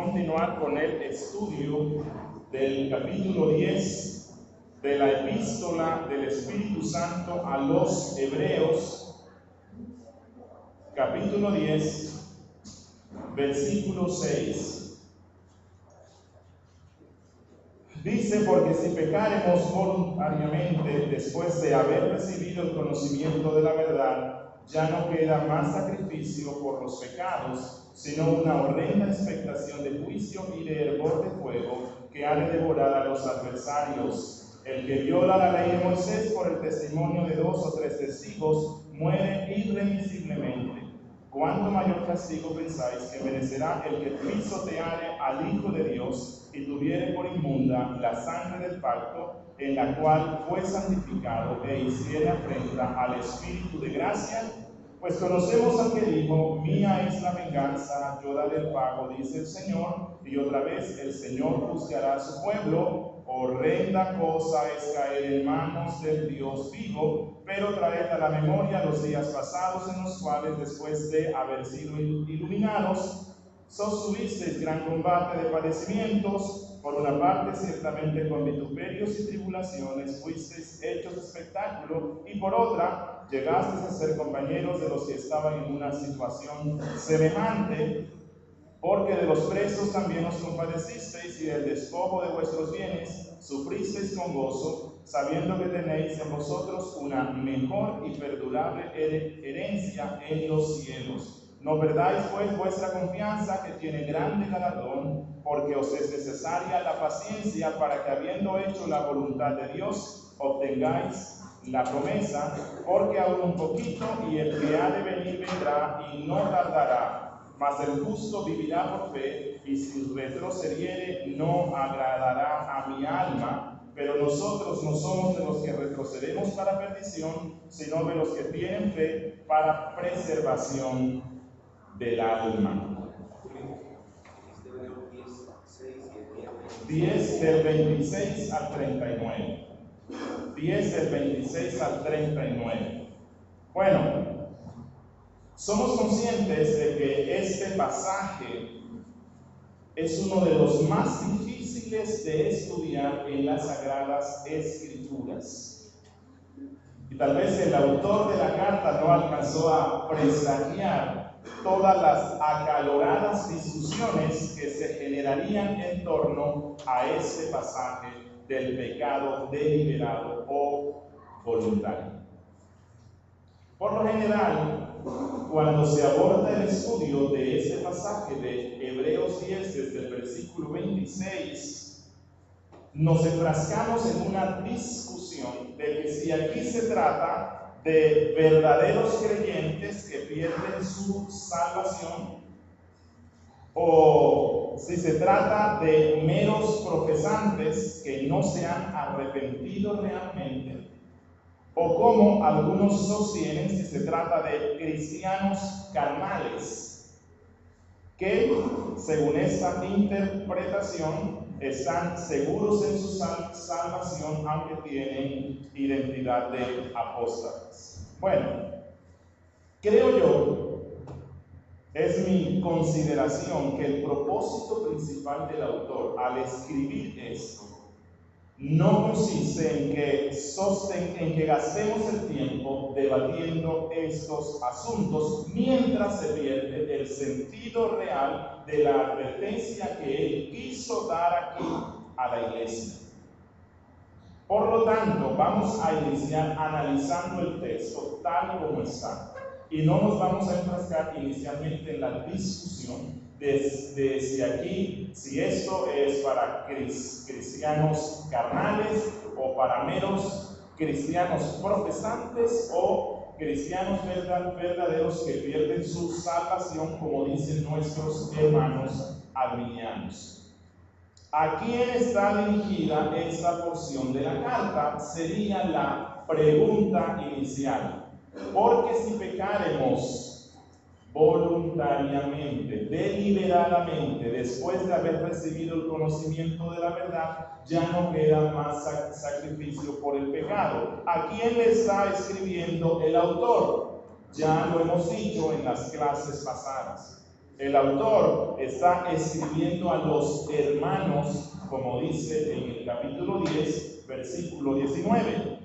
continuar con el estudio del capítulo 10 de la epístola del Espíritu Santo a los Hebreos, capítulo 10, versículo 6. Dice: porque si pecaremos voluntariamente después de haber recibido el conocimiento de la verdad, ya no queda más sacrificio por los pecados, sino una horrenda expectación de juicio y de hervor de fuego que ha de devorar a los adversarios. El que viola la ley de Moisés por el testimonio de 2 o 3 testigos muere irremisiblemente. ¿Cuánto mayor castigo pensáis que merecerá el que pisoteare al Hijo de Dios y tuviere por inmunda la sangre del pacto, en la cual fue santificado, e hiciere afrenta al Espíritu de gracia? Pues conocemos al que dijo: mía es la venganza, yo daré el pago, dice el Señor. Y otra vez el Señor juzgará a su pueblo. Horrenda cosa es caer en manos del Dios vivo, pero traed a la memoria los días pasados, en los cuales, después de haber sido iluminados, sostuvisteis gran combate de padecimientos. Por una parte, ciertamente con vituperios y tribulaciones fuisteis hechos espectáculo, y por otra, llegasteis a ser compañeros de los que estaban en una situación semejante, porque de los presos también os compadecisteis, y del despojo de vuestros bienes sufristeis con gozo, sabiendo que tenéis en vosotros una mejor y perdurable herencia en los cielos. No perdáis pues vuestra confianza, que tiene grande galardón, porque os es necesaria la paciencia, para que, habiendo hecho la voluntad de Dios, obtengáis la promesa. Porque aún un poquito, y el que ha de venir vendrá, y no tardará. Mas el justo vivirá por fe, y si retrocediere no agradará a mi alma. Pero nosotros no somos de los que retrocedemos para perdición, sino de los que tienen fe para preservación del alma. 10 del 26 al 39. 10 del 26 al 39. Bueno, somos conscientes de que este pasaje es uno de los más difíciles de estudiar en las Sagradas Escrituras. Y tal vez el autor de la carta no alcanzó a presagiar todas las acaloradas discusiones que se generarían en torno a este pasaje del pecado deliberado o voluntario. Por lo general, cuando se aborda el estudio de este pasaje de Hebreos 10, desde el versículo 26, nos enfrascamos en una discusión de que si aquí se trata de verdaderos creyentes que pierden su salvación, o si se trata de meros profesantes que no se han arrepentido realmente, o como algunos sostienen, si se trata de cristianos carnales, que según esta interpretación están seguros en su salvación, aunque tienen identidad de apóstatas. Bueno, creo yo, es mi consideración, que el propósito principal del autor al escribir esto no consiste en que gastemos el tiempo debatiendo estos asuntos mientras se pierde el sentido real de la advertencia que él quiso dar aquí a la iglesia. Por lo tanto, vamos a iniciar analizando el texto tal como está, y no nos vamos a enfrascar inicialmente en la discusión de si esto es para cristianos carnales o para meros cristianos profesantes o cristianos verdaderos que pierden su salvación, como dicen nuestros hermanos arminianos. ¿A quién está dirigida esta porción de la carta? Sería la pregunta inicial. Porque si pecaremos voluntariamente, deliberadamente, después de haber recibido el conocimiento de la verdad, ya no queda más sacrificio por el pecado. ¿A quién le está escribiendo el autor? Ya lo hemos dicho en las clases pasadas. El autor está escribiendo a los hermanos, como dice en el capítulo 10, versículo 19.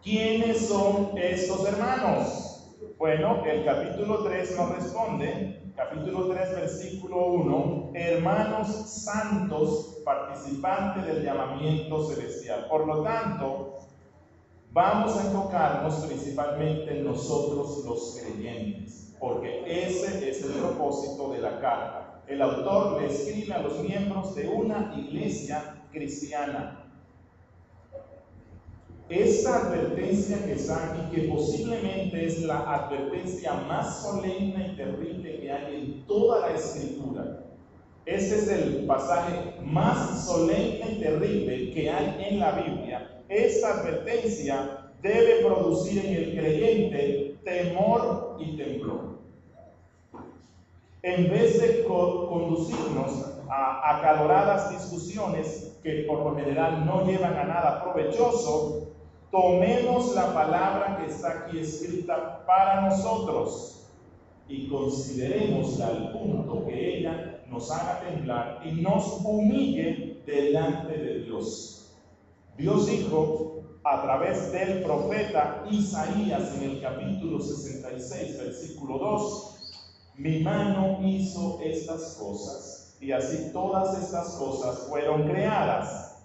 ¿Quiénes son estos hermanos? Bueno, el capítulo 3 nos responde, capítulo 3, versículo 1, hermanos santos, participantes del llamamiento celestial. Por lo tanto, vamos a enfocarnos principalmente en nosotros los creyentes, porque ese es el propósito de la carta. El autor le escribe a los miembros de una iglesia cristiana. Esta advertencia que está aquí, que posiblemente es la advertencia más solemne y terrible que hay en toda la Escritura. Este es el pasaje más solemne y terrible que hay en la Biblia. Esta advertencia debe producir en el creyente temor y temblor. En vez de conducirnos a acaloradas discusiones que por lo general no llevan a nada provechoso, tomemos la palabra que está aquí escrita para nosotros y considerémosla al punto que ella nos haga temblar y nos humille delante de Dios. Dios dijo a través del profeta Isaías en el capítulo 66, versículo 2, mi mano hizo estas cosas y así todas estas cosas fueron creadas.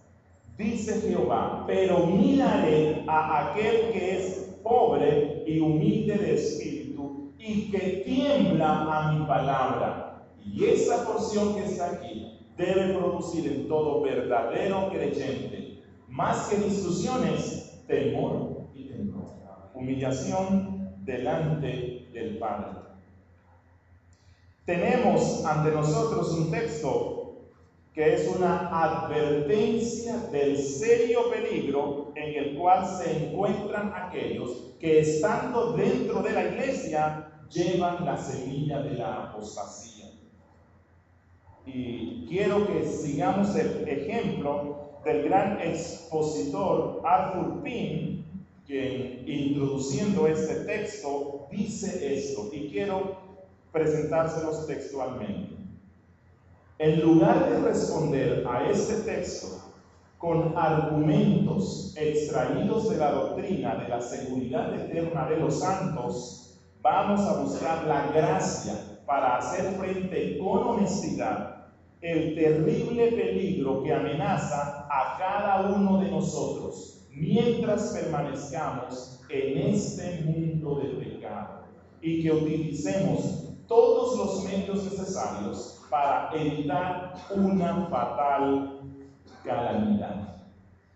Dice Jehová, pero miraré a aquel que es pobre y humilde de espíritu y que tiembla a mi palabra. Y esa porción que está aquí debe producir en todo verdadero creyente, más que discusiones, temor y temor, humillación delante del Padre. Tenemos ante nosotros un texto que es una advertencia del serio peligro en el cual se encuentran aquellos que estando dentro de la iglesia llevan la semilla de la apostasía. Y quiero que sigamos el ejemplo del gran expositor Arthur Pym, quien introduciendo este texto dice esto, y quiero presentárselos textualmente. En lugar de responder a este texto con argumentos extraídos de la doctrina de la seguridad eterna de los santos, vamos a buscar la gracia para hacer frente con honestidad el terrible peligro que amenaza a cada uno de nosotros mientras permanezcamos en este mundo de pecado, y que utilicemos todos los medios necesarios para evitar una fatal calamidad.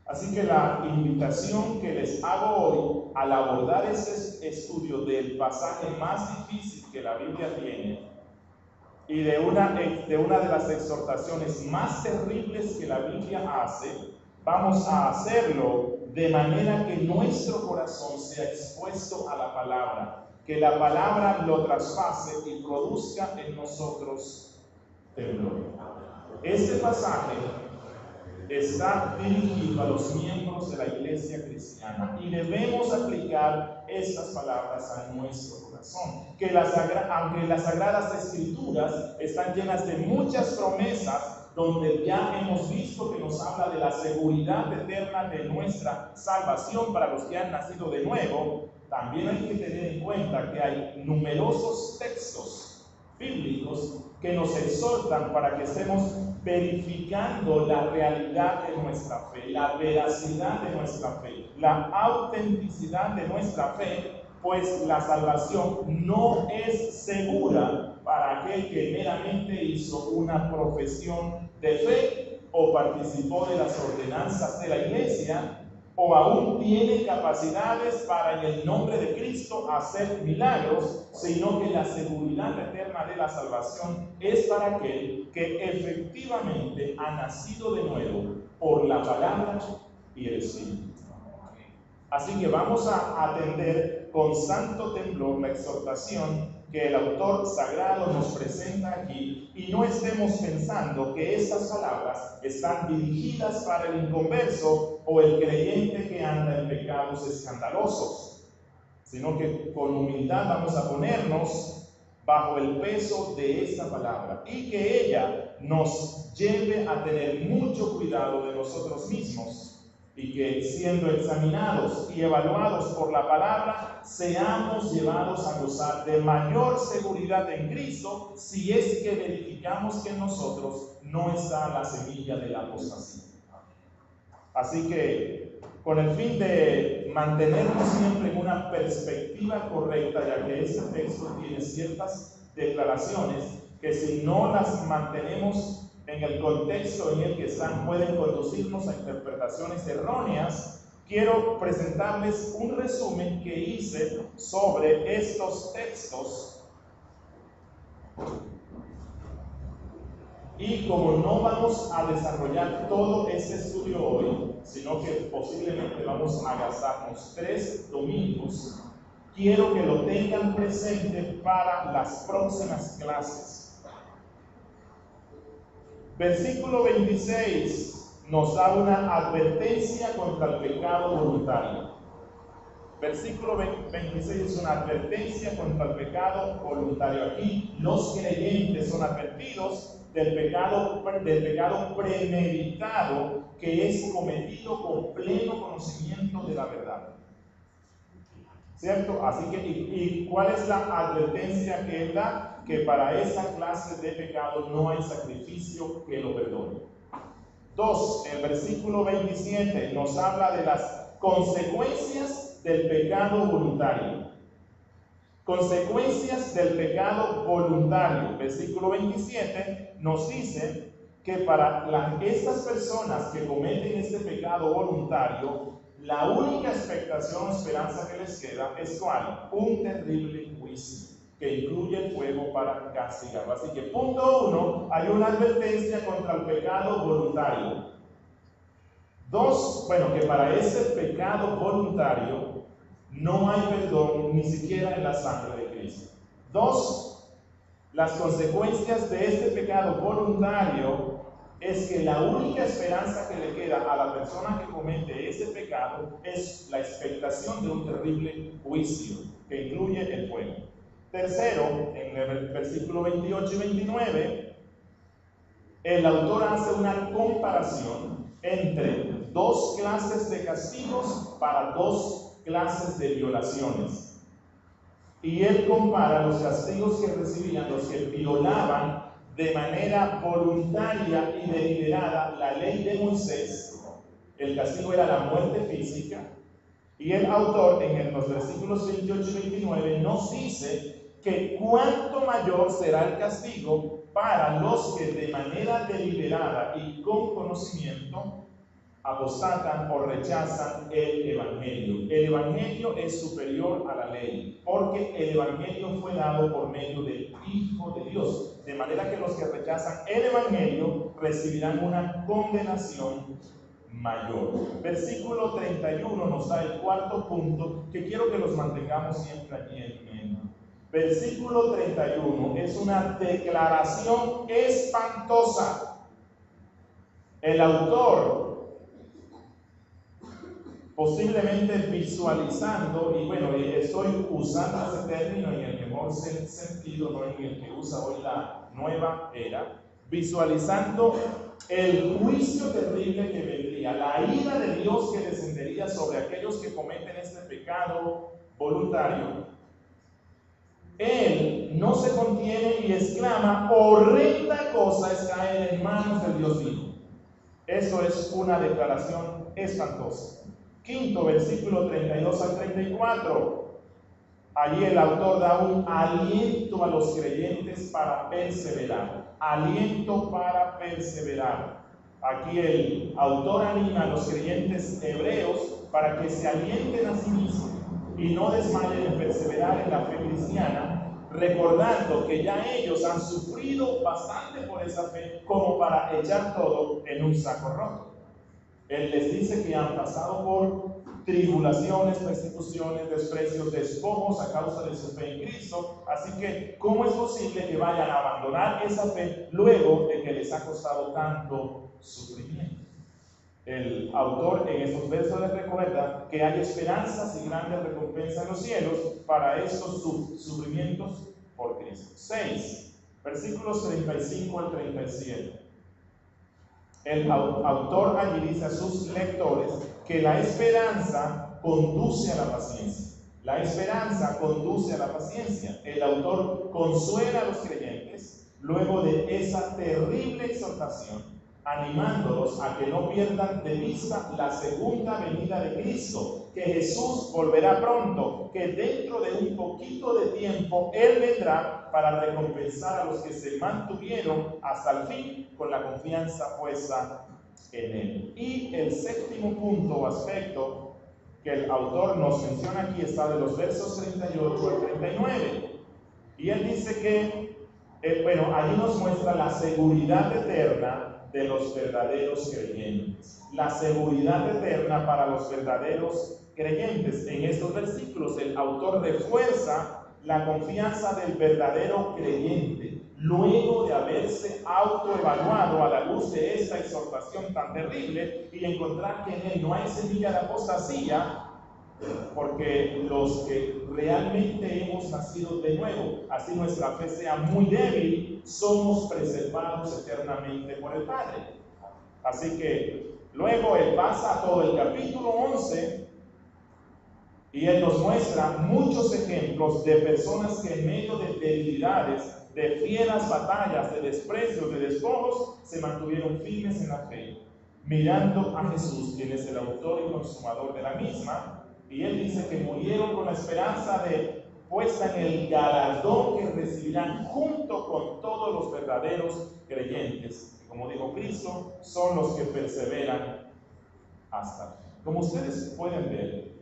Así que la invitación que les hago hoy al abordar este estudio del pasaje más difícil que la Biblia tiene y de una de las exhortaciones más terribles que la Biblia hace, vamos a hacerlo de manera que nuestro corazón sea expuesto a la palabra, que la palabra lo traspase y produzca en nosotros temblor. Este pasaje está dirigido a los miembros de la iglesia cristiana y debemos aplicar estas palabras a nuestro corazón. Que aunque las sagradas escrituras están llenas de muchas promesas, donde ya hemos visto que nos habla de la seguridad eterna de nuestra salvación para los que han nacido de nuevo, también hay que tener en cuenta que hay numerosos textos bíblicos que nos exhortan para que estemos verificando la realidad de nuestra fe, la veracidad de nuestra fe, la autenticidad de nuestra fe, pues la salvación no es segura para aquel que meramente hizo una profesión de fe o participó de las ordenanzas de la iglesia o aún tiene capacidades para en el nombre de Cristo hacer milagros, sino que la seguridad eterna de la salvación es para aquel que efectivamente ha nacido de nuevo por la palabra y el Espíritu. Así que vamos a atender con santo temblor la exhortación que el autor sagrado nos presenta aquí, y no estemos pensando que estas palabras están dirigidas para el inconverso o el creyente que anda en pecados escandalosos, sino que con humildad vamos a ponernos bajo el peso de esta palabra y que ella nos lleve a tener mucho cuidado de nosotros mismos y que siendo examinados y evaluados por la palabra, seamos llevados a gozar de mayor seguridad en Cristo si es que verificamos que en nosotros no está la semilla de la apostasía. Así que, con el fin de mantenernos siempre en una perspectiva correcta, ya que este texto tiene ciertas declaraciones que si no las mantenemos en el contexto en el que están, pueden conducirnos a interpretaciones erróneas, quiero presentarles un resumen que hice sobre estos textos. Y como no vamos a desarrollar todo este estudio hoy, sino que posiblemente vamos a gastarnos 3 domingos, quiero que lo tengan presente para las próximas clases. Versículo 26 nos da una advertencia contra el pecado voluntario. Versículo 26 es una advertencia contra el pecado voluntario. Aquí los creyentes son advertidos del pecado premeditado que es cometido con pleno conocimiento de la verdad. ¿Cierto? Así que, ¿y cuál es la advertencia que él da? Que para esa clase de pecado no hay sacrificio que lo perdone. 2. El versículo 27 nos habla de las consecuencias del pecado voluntario. Consecuencias del pecado voluntario. Versículo 27 nos dice que para estas personas que cometen este pecado voluntario, la única expectación o esperanza que les queda es ¿cuál? Un terrible juicio que incluye el fuego para castigarlo. Así que punto 1, hay una advertencia contra el pecado voluntario. 2, que para ese pecado voluntario no hay perdón ni siquiera en la sangre de Cristo. 2, las consecuencias de este pecado voluntario es que la única esperanza que le queda a la persona que comete ese pecado es la expectación de un terrible juicio que incluye el fuego. Tercero, en el versículo 28 y 29, el autor hace una comparación entre 2 clases de castigos para 2 clases de violaciones. Y él compara los castigos que recibían los que violaban de manera voluntaria y deliberada la ley de Moisés. El castigo era la muerte física. Y el autor en los versículos 28 y 29 nos dice que cuánto mayor será el castigo para los que de manera deliberada y con conocimiento apostatan o rechazan el Evangelio. El Evangelio es superior a la ley, porque el Evangelio fue dado por medio del Hijo de Dios. De manera que los que rechazan el Evangelio recibirán una condenación mayor. Versículo 31 nos da el cuarto punto que quiero que los mantengamos siempre aquí en mente. Versículo 31 es una declaración espantosa. El autor, posiblemente visualizando, y estoy usando ese término en el mejor sentido, no en el que usa hoy la nueva era, visualizando el juicio terrible que vendría, la ira de Dios que descendería sobre aquellos que cometen este pecado voluntario. Él no se contiene y exclama: horrenda cosa es caer en manos del Dios vivo. Eso es una declaración espantosa. Quinto, versículo 32 al 34. Allí el autor da un aliento a los creyentes para perseverar. Aliento para perseverar. Aquí el autor anima a los creyentes hebreos para que se alienten a sí mismos y no desmayen en perseverar en la fe cristiana, recordando que ya ellos han sufrido bastante por esa fe como para echar todo en un saco roto. Él les dice que han pasado por tribulaciones, persecuciones, desprecios, despojos a causa de su fe en Cristo. Así que, ¿cómo es posible que vayan a abandonar esa fe luego de que les ha costado tanto sufrimiento? El autor en estos versos les recuerda que hay esperanzas y grandes recompensas en los cielos para estos sufrimientos por Cristo. 6, versículos 35 al 37. El autor allí dice a sus lectores que la esperanza conduce a la paciencia. La esperanza conduce a la paciencia. El autor consuela a los creyentes luego de esa terrible exhortación, animándolos a que no pierdan de vista la segunda venida de Cristo, que Jesús volverá pronto, que dentro de un poquito de tiempo Él vendrá para recompensar a los que se mantuvieron hasta el fin con la confianza puesta en Él. Y el séptimo punto o aspecto que el autor nos menciona aquí está de los versos 38 al 39. Y él dice que, allí nos muestra la seguridad eterna de los verdaderos creyentes. La seguridad eterna para los verdaderos creyentes. En estos versículos el autor refuerza la confianza del verdadero creyente, luego de haberse autoevaluado a la luz de esta exhortación tan terrible y encontrar que en él no hay semilla de apostasía, porque los que realmente hemos nacido de nuevo, así nuestra fe sea muy débil, somos preservados eternamente por el Padre. Así que luego él pasa a todo el capítulo 11 y él nos muestra muchos ejemplos de personas que en medio de debilidades, de fieras batallas, de desprecios, de despojos, se mantuvieron firmes en la fe, mirando a Jesús, quien es el autor y consumador de la misma. Y él dice que murieron con la esperanza de puesta en el galardón que recibirán junto con todos los verdaderos creyentes. Y como dijo Cristo, son los que perseveran hasta el fin. Como ustedes pueden ver,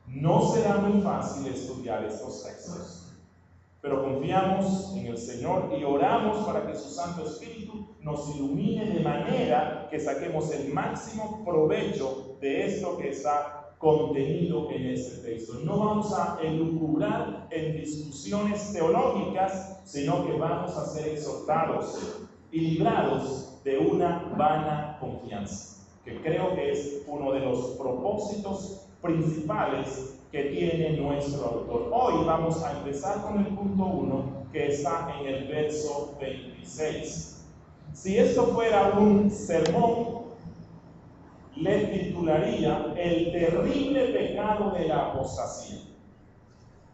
no será muy fácil estudiar estos textos, pero confiamos en el Señor y oramos para que su Santo Espíritu nos ilumine de manera que saquemos el máximo provecho de esto que está contenido en este texto. No vamos a elucubrar en discusiones teológicas, sino que vamos a ser exhortados y librados de una vana confianza, que creo que es uno de los propósitos principales que tiene nuestro autor. Hoy vamos a empezar con el punto 1, que está en el verso 26. Si esto fuera un sermón, le titularía El terrible pecado de la apostasía,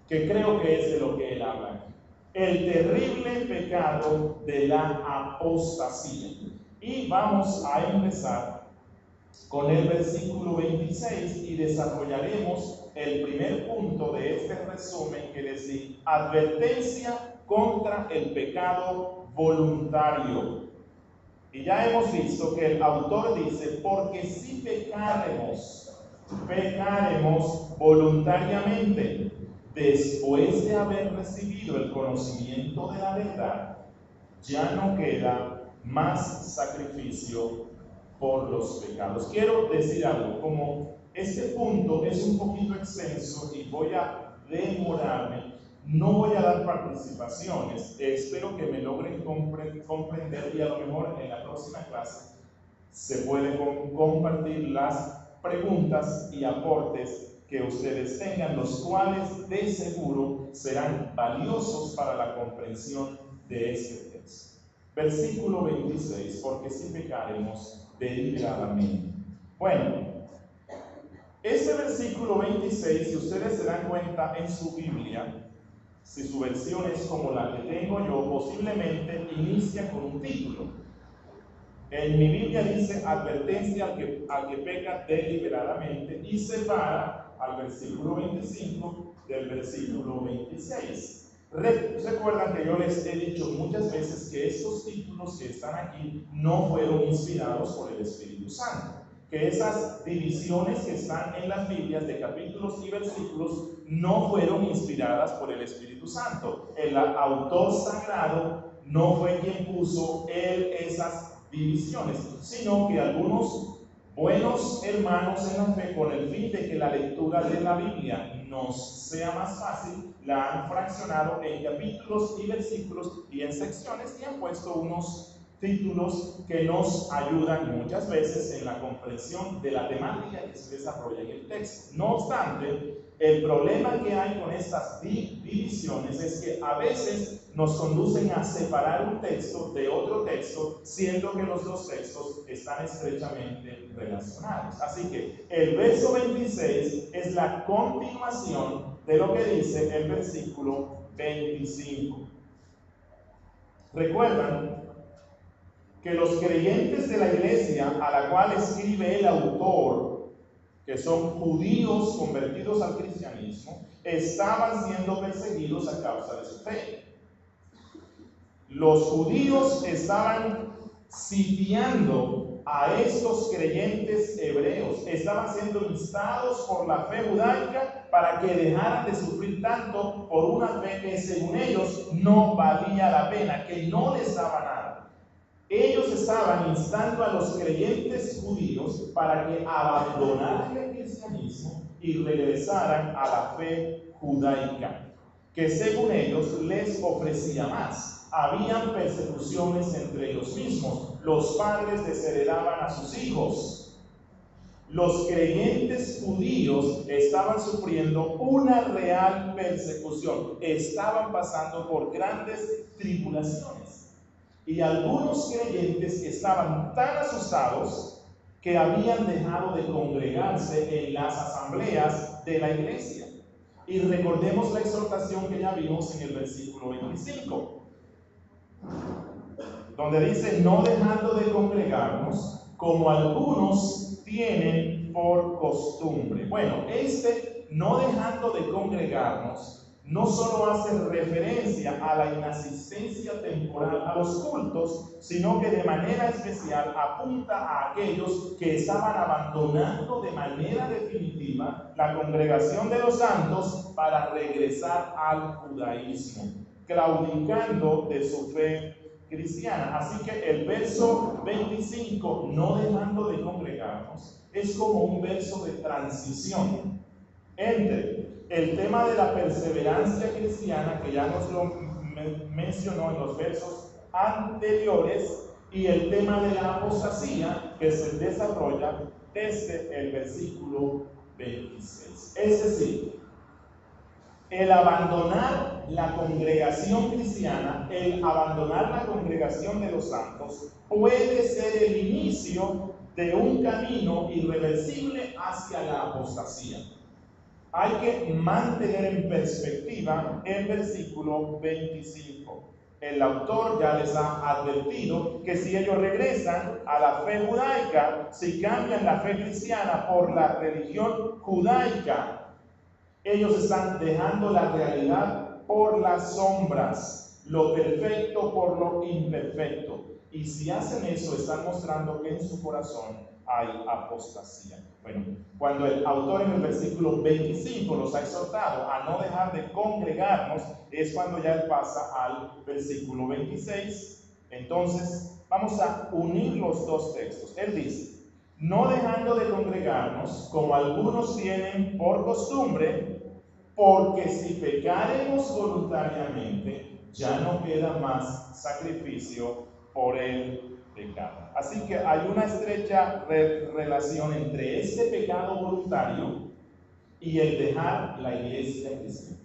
que creo que es de lo que él habla aquí. El terrible pecado de la apostasía. Y vamos a empezar con el versículo 26 y desarrollaremos el primer punto de este resumen que les di: advertencia contra el pecado voluntario. Y ya hemos visto que el autor dice, porque si pecaremos voluntariamente, después de haber recibido el conocimiento de la verdad, ya no queda más sacrificio por los pecados. Quiero decir algo, como este punto es un poquito extenso y voy a demorarme, no voy a dar participaciones, espero que me logren comprender y a lo mejor en la próxima clase se pueden compartir las preguntas y aportes que ustedes tengan, los cuales de seguro serán valiosos para la comprensión de este texto. Versículo 26, porque si pecaremos deliberadamente. Bueno, este versículo 26, si ustedes se dan cuenta en su Biblia, si su versión es como la que tengo yo, posiblemente inicia con un título. En mi Biblia dice advertencia al que peca deliberadamente y separa al versículo 25 del versículo 26. Recuerdan que yo les he dicho muchas veces que estos títulos que están aquí no fueron inspirados por el Espíritu Santo, que esas divisiones que están en las Biblias de capítulos y versículos no fueron inspiradas por el Espíritu Santo. El autor sagrado no fue quien puso esas divisiones, sino que algunos buenos hermanos en la fe, con el fin de que la lectura de la Biblia nos sea más fácil, la han fraccionado en capítulos y versículos y en secciones y han puesto unos títulos que nos ayudan muchas veces en la comprensión de la temática que se desarrolla en el texto. No obstante, el problema que hay con estas divisiones es que a veces nos conducen a separar un texto de otro texto, siendo que los dos textos están estrechamente relacionados. Así que el verso 26 es la continuación de lo que dice el versículo 25. Recuerdan que los creyentes de la iglesia a la cual escribe el autor, que son judíos convertidos al cristianismo, estaban siendo perseguidos a causa de su fe. Los judíos estaban sitiando a estos creyentes hebreos, estaban siendo instados por la fe judaica para que dejaran de sufrir tanto por una fe que según ellos no valía la pena, que no les daba nada. Ellos estaban instando a los creyentes judíos para que abandonaran el cristianismo y regresaran a la fe judaica, que según ellos les ofrecía más. Habían persecuciones entre ellos mismos. Los padres desheredaban a sus hijos. Los creyentes judíos estaban sufriendo una real persecución. Estaban pasando por grandes tribulaciones. Y algunos creyentes estaban tan asustados que habían dejado de congregarse en las asambleas de la iglesia. Y recordemos la exhortación que ya vimos en el versículo 25, donde dice: no dejando de congregarnos, como algunos tienen por costumbre. Bueno, no dejando de congregarnos no solo hace referencia a la inasistencia temporal a los cultos, sino que de manera especial apunta a aquellos que estaban abandonando de manera definitiva la congregación de los santos para regresar al judaísmo, claudicando de su fe cristiana. Así que el verso 25, no dejando de congregarnos, es como un verso de transición entre el tema de la perseverancia cristiana, que ya nos lo mencionó en los versos anteriores, y el tema de la apostasía, que se desarrolla desde el versículo 26. Es decir, el abandonar la congregación cristiana, el abandonar la congregación de los santos, puede ser el inicio de un camino irreversible hacia la apostasía. Hay que mantener en perspectiva el versículo 25. El autor ya les ha advertido que si ellos regresan a la fe judaica, si cambian la fe cristiana por la religión judaica, ellos están dejando la realidad por las sombras, lo perfecto por lo imperfecto. Y si hacen eso, están mostrando que en su corazón hay apostasía. Bueno, cuando el autor en el versículo 25 los ha exhortado a no dejar de congregarnos, es cuando ya él pasa al versículo 26. Entonces, vamos a unir los dos textos. Él dice: no dejando de congregarnos, como algunos tienen por costumbre, porque si pecaremos voluntariamente, ya no queda más sacrificio por el pecado. Así que hay una estrecha relación entre este pecado voluntario y el dejar la iglesia cristiana.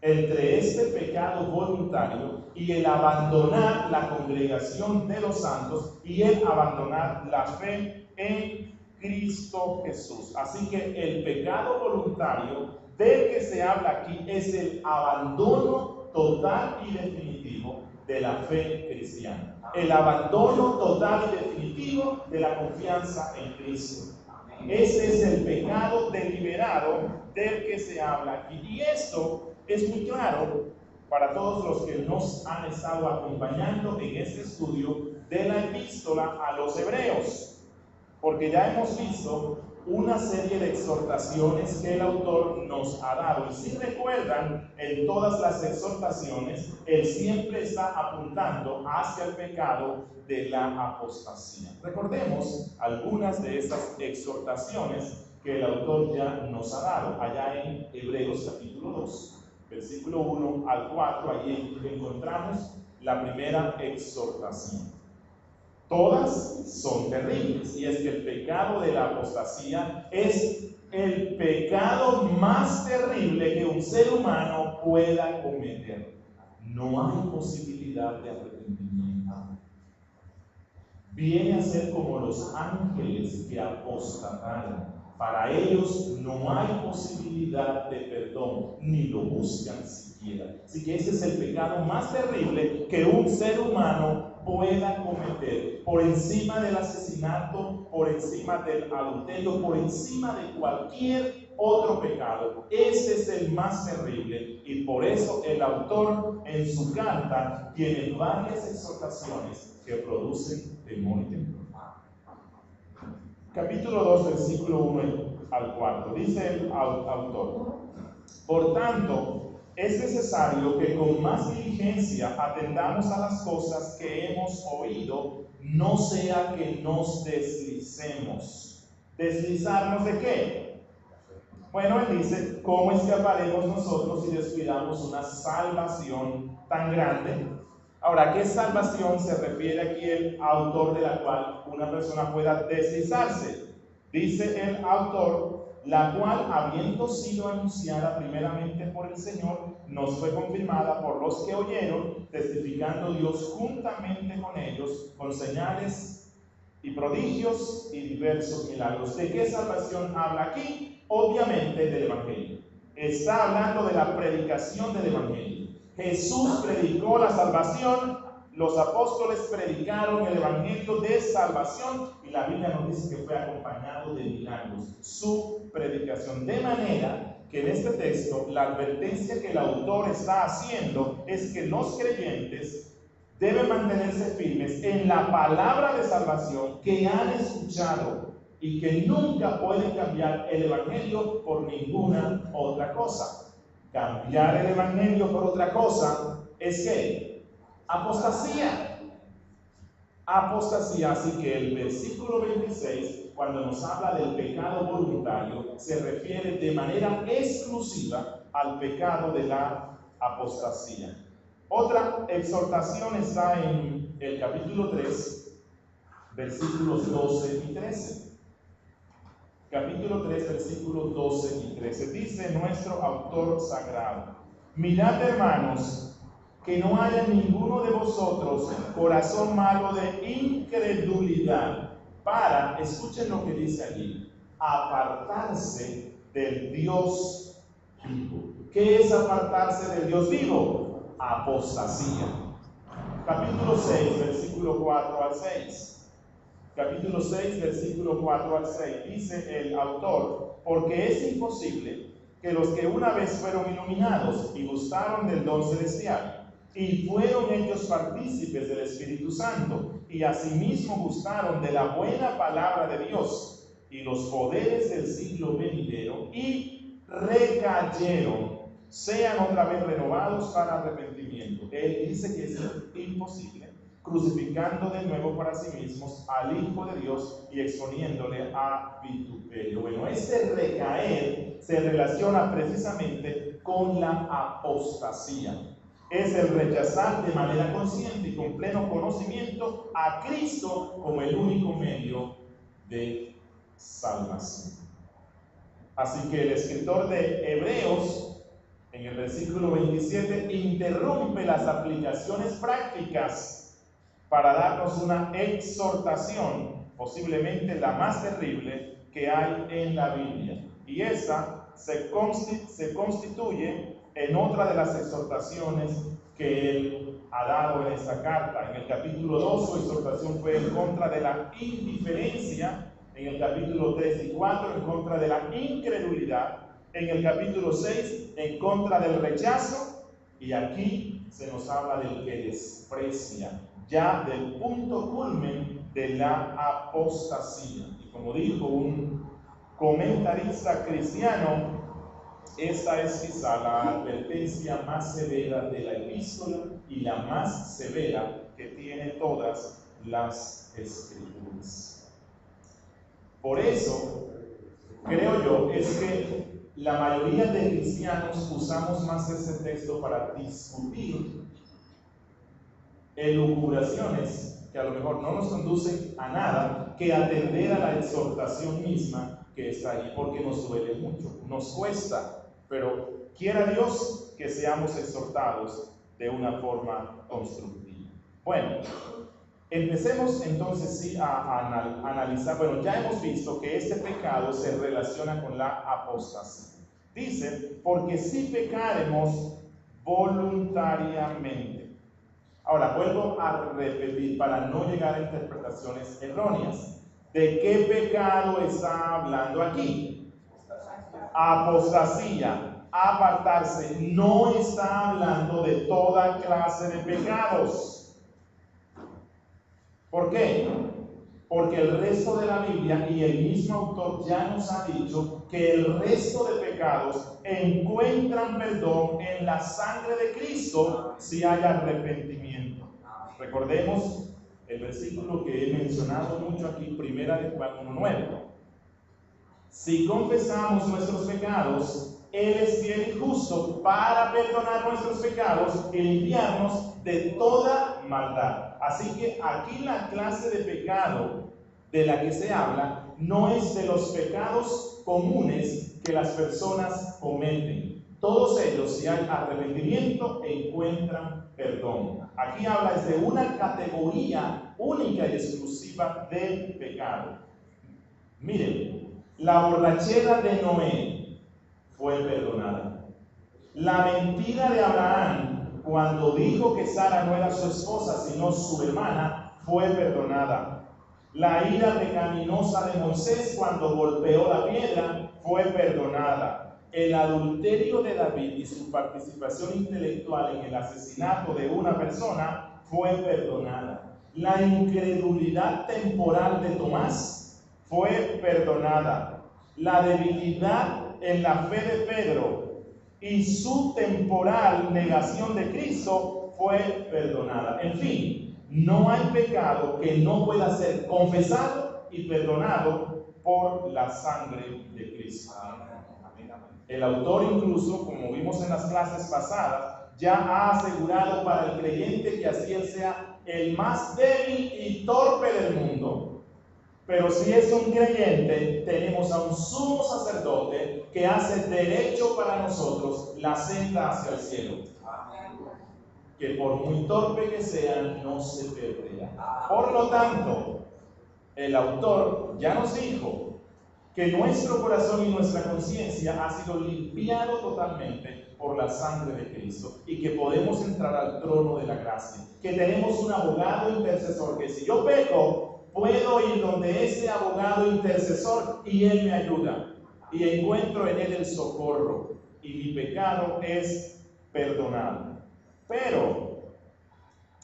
Entre este pecado voluntario y el abandonar la congregación de los santos y el abandonar la fe en Cristo Jesús. Así que el pecado voluntario del que se habla aquí es el abandono total y definitivo de la fe cristiana. El abandono total y definitivo de la confianza en Cristo. Ese es el pecado deliberado del que se habla aquí. Y esto es muy claro para todos los que nos han estado acompañando en este estudio de la epístola a los hebreos, porque ya hemos visto una serie de exhortaciones que el autor nos ha dado. Y si recuerdan, en todas las exhortaciones, él siempre está apuntando hacia el pecado de la apostasía. Recordemos algunas de estas exhortaciones que el autor ya nos ha dado, allá en Hebreos capítulo 2, versículo 1 al 4, allí encontramos la primera exhortación. Todas son terribles, y es que el pecado de la apostasía es el pecado más terrible que un ser humano pueda cometer. No hay posibilidad de arrepentimiento. Viene a ser como los ángeles que apostataron. Para ellos no hay posibilidad de perdón, ni lo buscan siquiera. Así que ese es el pecado más terrible que un ser humano pueda cometer. Por encima del asesinato, por encima del adulterio, por encima de cualquier otro pecado. Ese es el más terrible, y por eso el autor en su carta tiene varias exhortaciones que producen temor y temor. Capítulo 2, versículo 1 al 4. Dice el autor: por tanto, es necesario que con más diligencia atendamos a las cosas que hemos oído, no sea que nos deslicemos. ¿Deslizarnos de qué? Bueno, él dice: ¿cómo escaparemos nosotros si descuidamos una salvación tan grande? Ahora, ¿qué salvación se refiere aquí el autor de la cual una persona pueda deslizarse? Dice el autor: la cual, habiendo sido anunciada primeramente por el Señor, nos fue confirmada por los que oyeron, testificando Dios juntamente con ellos, con señales y prodigios y diversos milagros. ¿De qué salvación habla aquí? Obviamente del Evangelio. Está hablando de la predicación del Evangelio. Jesús predicó la salvación, los apóstoles predicaron el Evangelio de salvación, y la Biblia nos dice que fue acompañado de milagros, su predicación. De manera que en este texto la advertencia que el autor está haciendo es que los creyentes deben mantenerse firmes en la palabra de salvación que han escuchado, y que nunca pueden cambiar el Evangelio por ninguna otra cosa. Cambiar el Evangelio por otra cosa es ¿qué? Apostasía. Apostasía. Así que el versículo 26, cuando nos habla del pecado voluntario, se refiere de manera exclusiva al pecado de la apostasía. Otra exhortación está en el capítulo 3, versículos 12 y 13. Capítulo 3, versículos 12 y 13. Dice nuestro autor sagrado: mirad, hermanos, que no haya en ninguno de vosotros corazón malo de incredulidad, para, escuchen lo que dice allí, apartarse del Dios vivo. ¿Qué es apartarse del Dios vivo? Apostasía. Capítulo 6, versículo 4 al 6. Capítulo 6, versículo 4 al 6, dice el autor: porque es imposible que los que una vez fueron iluminados y gustaron del don celestial, y fueron hechos partícipes del Espíritu Santo, y asimismo gustaron de la buena palabra de Dios y los poderes del siglo venidero, y recayeron, sean otra vez renovados para arrepentimiento. Él dice que es imposible, crucificando de nuevo para sí mismos al Hijo de Dios y exponiéndole a vituperio. Bueno, este recaer se relaciona precisamente con la apostasía. Es el rechazar de manera consciente y con pleno conocimiento a Cristo como el único medio de salvación. Así que el escritor de Hebreos, en el versículo 27, interrumpe las aplicaciones prácticas para darnos una exhortación, posiblemente la más terrible que hay en la Biblia. Y esa se constituye en otra de las exhortaciones que él ha dado en esta carta. En el capítulo 2 su exhortación fue en contra de la indiferencia, en el capítulo 3 y 4 en contra de la incredulidad, en el capítulo 6 en contra del rechazo, y aquí se nos habla del que desprecia, ya del punto culmen de la apostasía. Y como dijo un comentarista cristiano, esta es quizá la advertencia más severa de la epístola y la más severa que tiene todas las escrituras. Por eso, creo yo, es que la mayoría de cristianos usamos más este texto para discutir elucubraciones que a lo mejor no nos conducen a nada que atender a la exhortación misma que está allí, porque nos duele mucho, nos cuesta, pero quiera Dios que seamos exhortados de una forma constructiva. Bueno, empecemos entonces sí a analizar. Bueno, ya hemos visto que este pecado se relaciona con la apostasía. Dice, porque si pecaremos voluntariamente. Ahora, vuelvo a repetir para no llegar a interpretaciones erróneas. ¿De qué pecado está hablando aquí? Apostasía, apartarse. No está hablando de toda clase de pecados. ¿Por qué? Porque el resto de la Biblia y el mismo autor ya nos ha dicho que el resto de pecados encuentran perdón en la sangre de Cristo si hay arrepentimiento. Recordemos el versículo que he mencionado mucho aquí, 1 de Juan 1:9. Si confesamos nuestros pecados, Él es fiel y justo para perdonar nuestros pecados y limpiarnos de toda maldad. Así que aquí la clase de pecado de la que se habla no es de los pecados comunes que las personas cometen. Todos ellos, si hay arrepentimiento, encuentran perdón. Aquí habla de una categoría única y exclusiva de pecado. Miren, la borrachera de Noé fue perdonada. La mentira de Abraham cuando dijo que Sara no era su esposa sino su hermana fue perdonada. La ira pecaminosa de Moisés cuando golpeó la piedra fue perdonada. El adulterio de David y su participación intelectual en el asesinato de una persona fue perdonada. La incredulidad temporal de Tomás fue perdonada. La debilidad en la fe de Pedro y su temporal negación de Cristo fue perdonada. En fin, no hay pecado que no pueda ser confesado y perdonado por la sangre de Cristo. El autor incluso, como vimos en las clases pasadas, ya ha asegurado para el creyente que así él sea el más débil y torpe del mundo. Pero si es un creyente, tenemos a un sumo sacerdote que hace derecho para nosotros la senda hacia el cielo. Que por muy torpe que sea, no se perderá. Por lo tanto, el autor ya nos dijo que nuestro corazón y nuestra conciencia ha sido limpiado totalmente por la sangre de Cristo y que podemos entrar al trono de la gracia, que tenemos un abogado intercesor, que si yo peco, puedo ir donde ese abogado intercesor y él me ayuda y encuentro en él el socorro y mi pecado es perdonado. Pero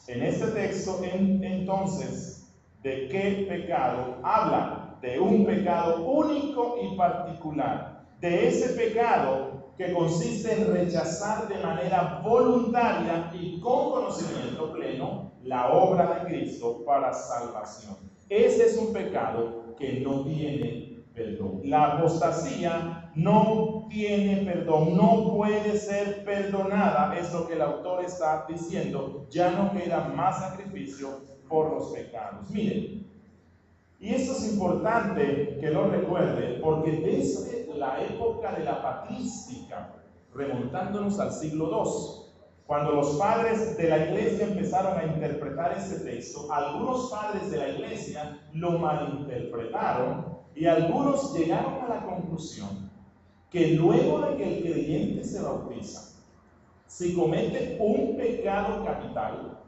en este texto entonces, ¿de qué pecado habla? De un pecado único y particular, de ese pecado que consiste en rechazar de manera voluntaria y con conocimiento pleno la obra de Cristo para salvación. Ese es un pecado que no tiene perdón. La apostasía no tiene perdón, no puede ser perdonada, es lo que el autor está diciendo. Ya no queda más sacrificio por los pecados. Miren, y esto es importante que lo recuerde, porque desde la época de la patrística, remontándonos al siglo II, cuando los padres de la iglesia empezaron a interpretar este texto, algunos padres de la iglesia lo malinterpretaron y algunos llegaron a la conclusión que luego de que el creyente se bautiza, si comete un pecado capital,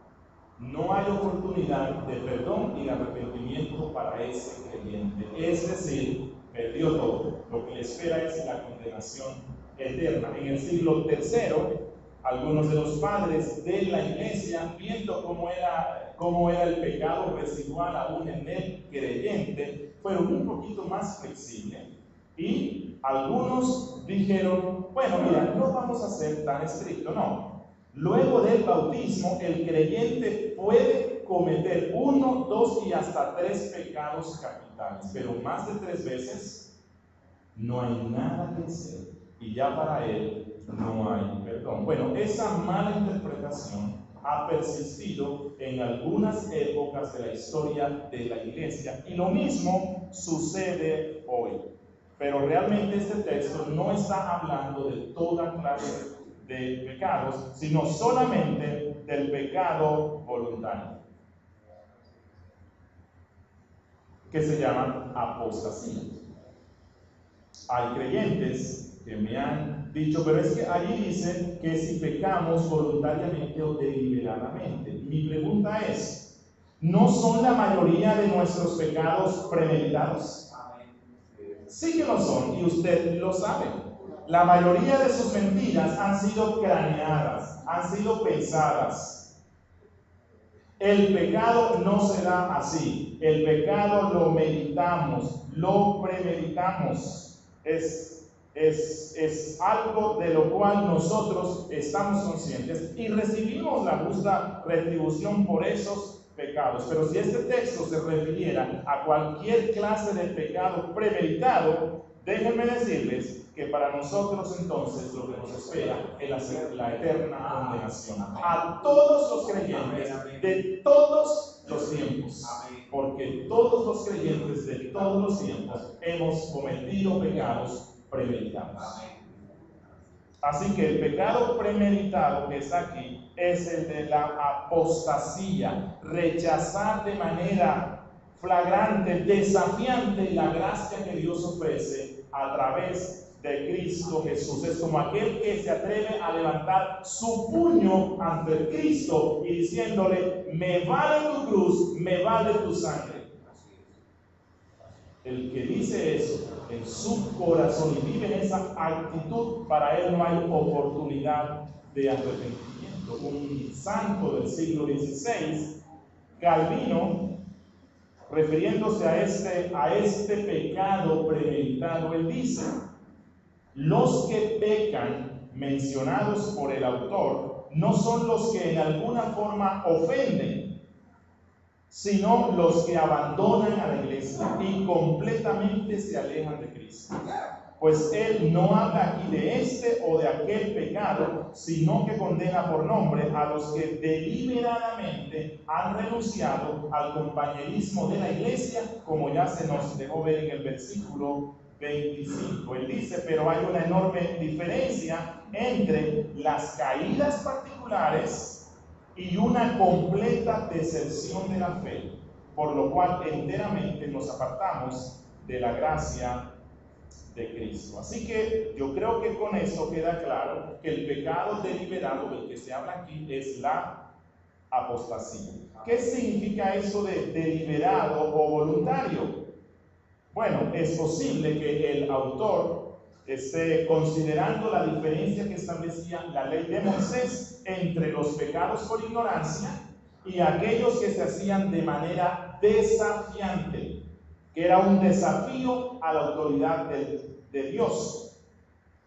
no hay oportunidad de perdón y de arrepentimiento para ese creyente. Es decir, perdió todo. Lo que le espera es la condenación eterna. En el siglo III, algunos de los padres de la iglesia, viendo cómo era el pecado residual aún en el creyente, fueron un poquito más flexibles y algunos dijeron, bueno, mira, no vamos a ser tan estrictos, no. Luego del bautismo, el creyente puede cometer 1, 2 y hasta 3 pecados capitales, pero más de 3 veces no hay nada que hacer y ya para él no hay perdón. Bueno, esa mala interpretación ha persistido en algunas épocas de la historia de la iglesia. Y lo mismo sucede hoy. Pero realmente este texto no está hablando de toda clase de pecados, sino solamente del pecado voluntario, que se llama apostasía. Hay creyentes que me han dicho, pero es que allí dice que si pecamos voluntariamente o deliberadamente. Y mi pregunta es, ¿no son la mayoría de nuestros pecados premeditados? Sí que lo son, y usted lo sabe. La mayoría de sus mentiras han sido craneadas, han sido pensadas. El pecado no se da así. El pecado lo meditamos, lo premeditamos. Es algo de lo cual nosotros estamos conscientes y recibimos la justa retribución por esos pecados. Pero si este texto se refiriera a cualquier clase de pecado premeditado, déjenme decirles que para nosotros entonces lo que nos espera es la eterna condenación. A todos los creyentes de todos los tiempos. Porque todos los creyentes de todos los tiempos hemos cometido pecados premeditados. Así que el pecado premeditado que está aquí es el de la apostasía, rechazar de manera flagrante, desafiante la gracia que Dios ofrece a través de Cristo Jesús. Es como aquel que se atreve a levantar su puño ante Cristo y diciéndole, me vale tu cruz, me vale tu sangre. El que dice eso en su corazón y vive en esa actitud, para él no hay oportunidad de arrepentimiento. Un santo del siglo XVI, Calvino, refiriéndose a este pecado premeditado, él dice, los que pecan mencionados por el autor no son los que en alguna forma ofenden, sino los que abandonan a la iglesia y completamente se alejan de Cristo. Pues él no habla aquí de este o de aquel pecado, sino que condena por nombre a los que deliberadamente han renunciado al compañerismo de la iglesia, como ya se nos dejó ver en el versículo 25. Él dice, pero hay una enorme diferencia entre las caídas particulares y una completa deserción de la fe, por lo cual enteramente nos apartamos de la gracia de Cristo. Así que yo creo que con esto queda claro que el pecado deliberado del que se habla aquí es la apostasía. ¿Qué significa eso de deliberado o voluntario? Bueno, es posible que el autor esté considerando la diferencia que establecía la ley de Moisés entre los pecados por ignorancia y aquellos que se hacían de manera desafiante, que era un desafío a la autoridad de Dios.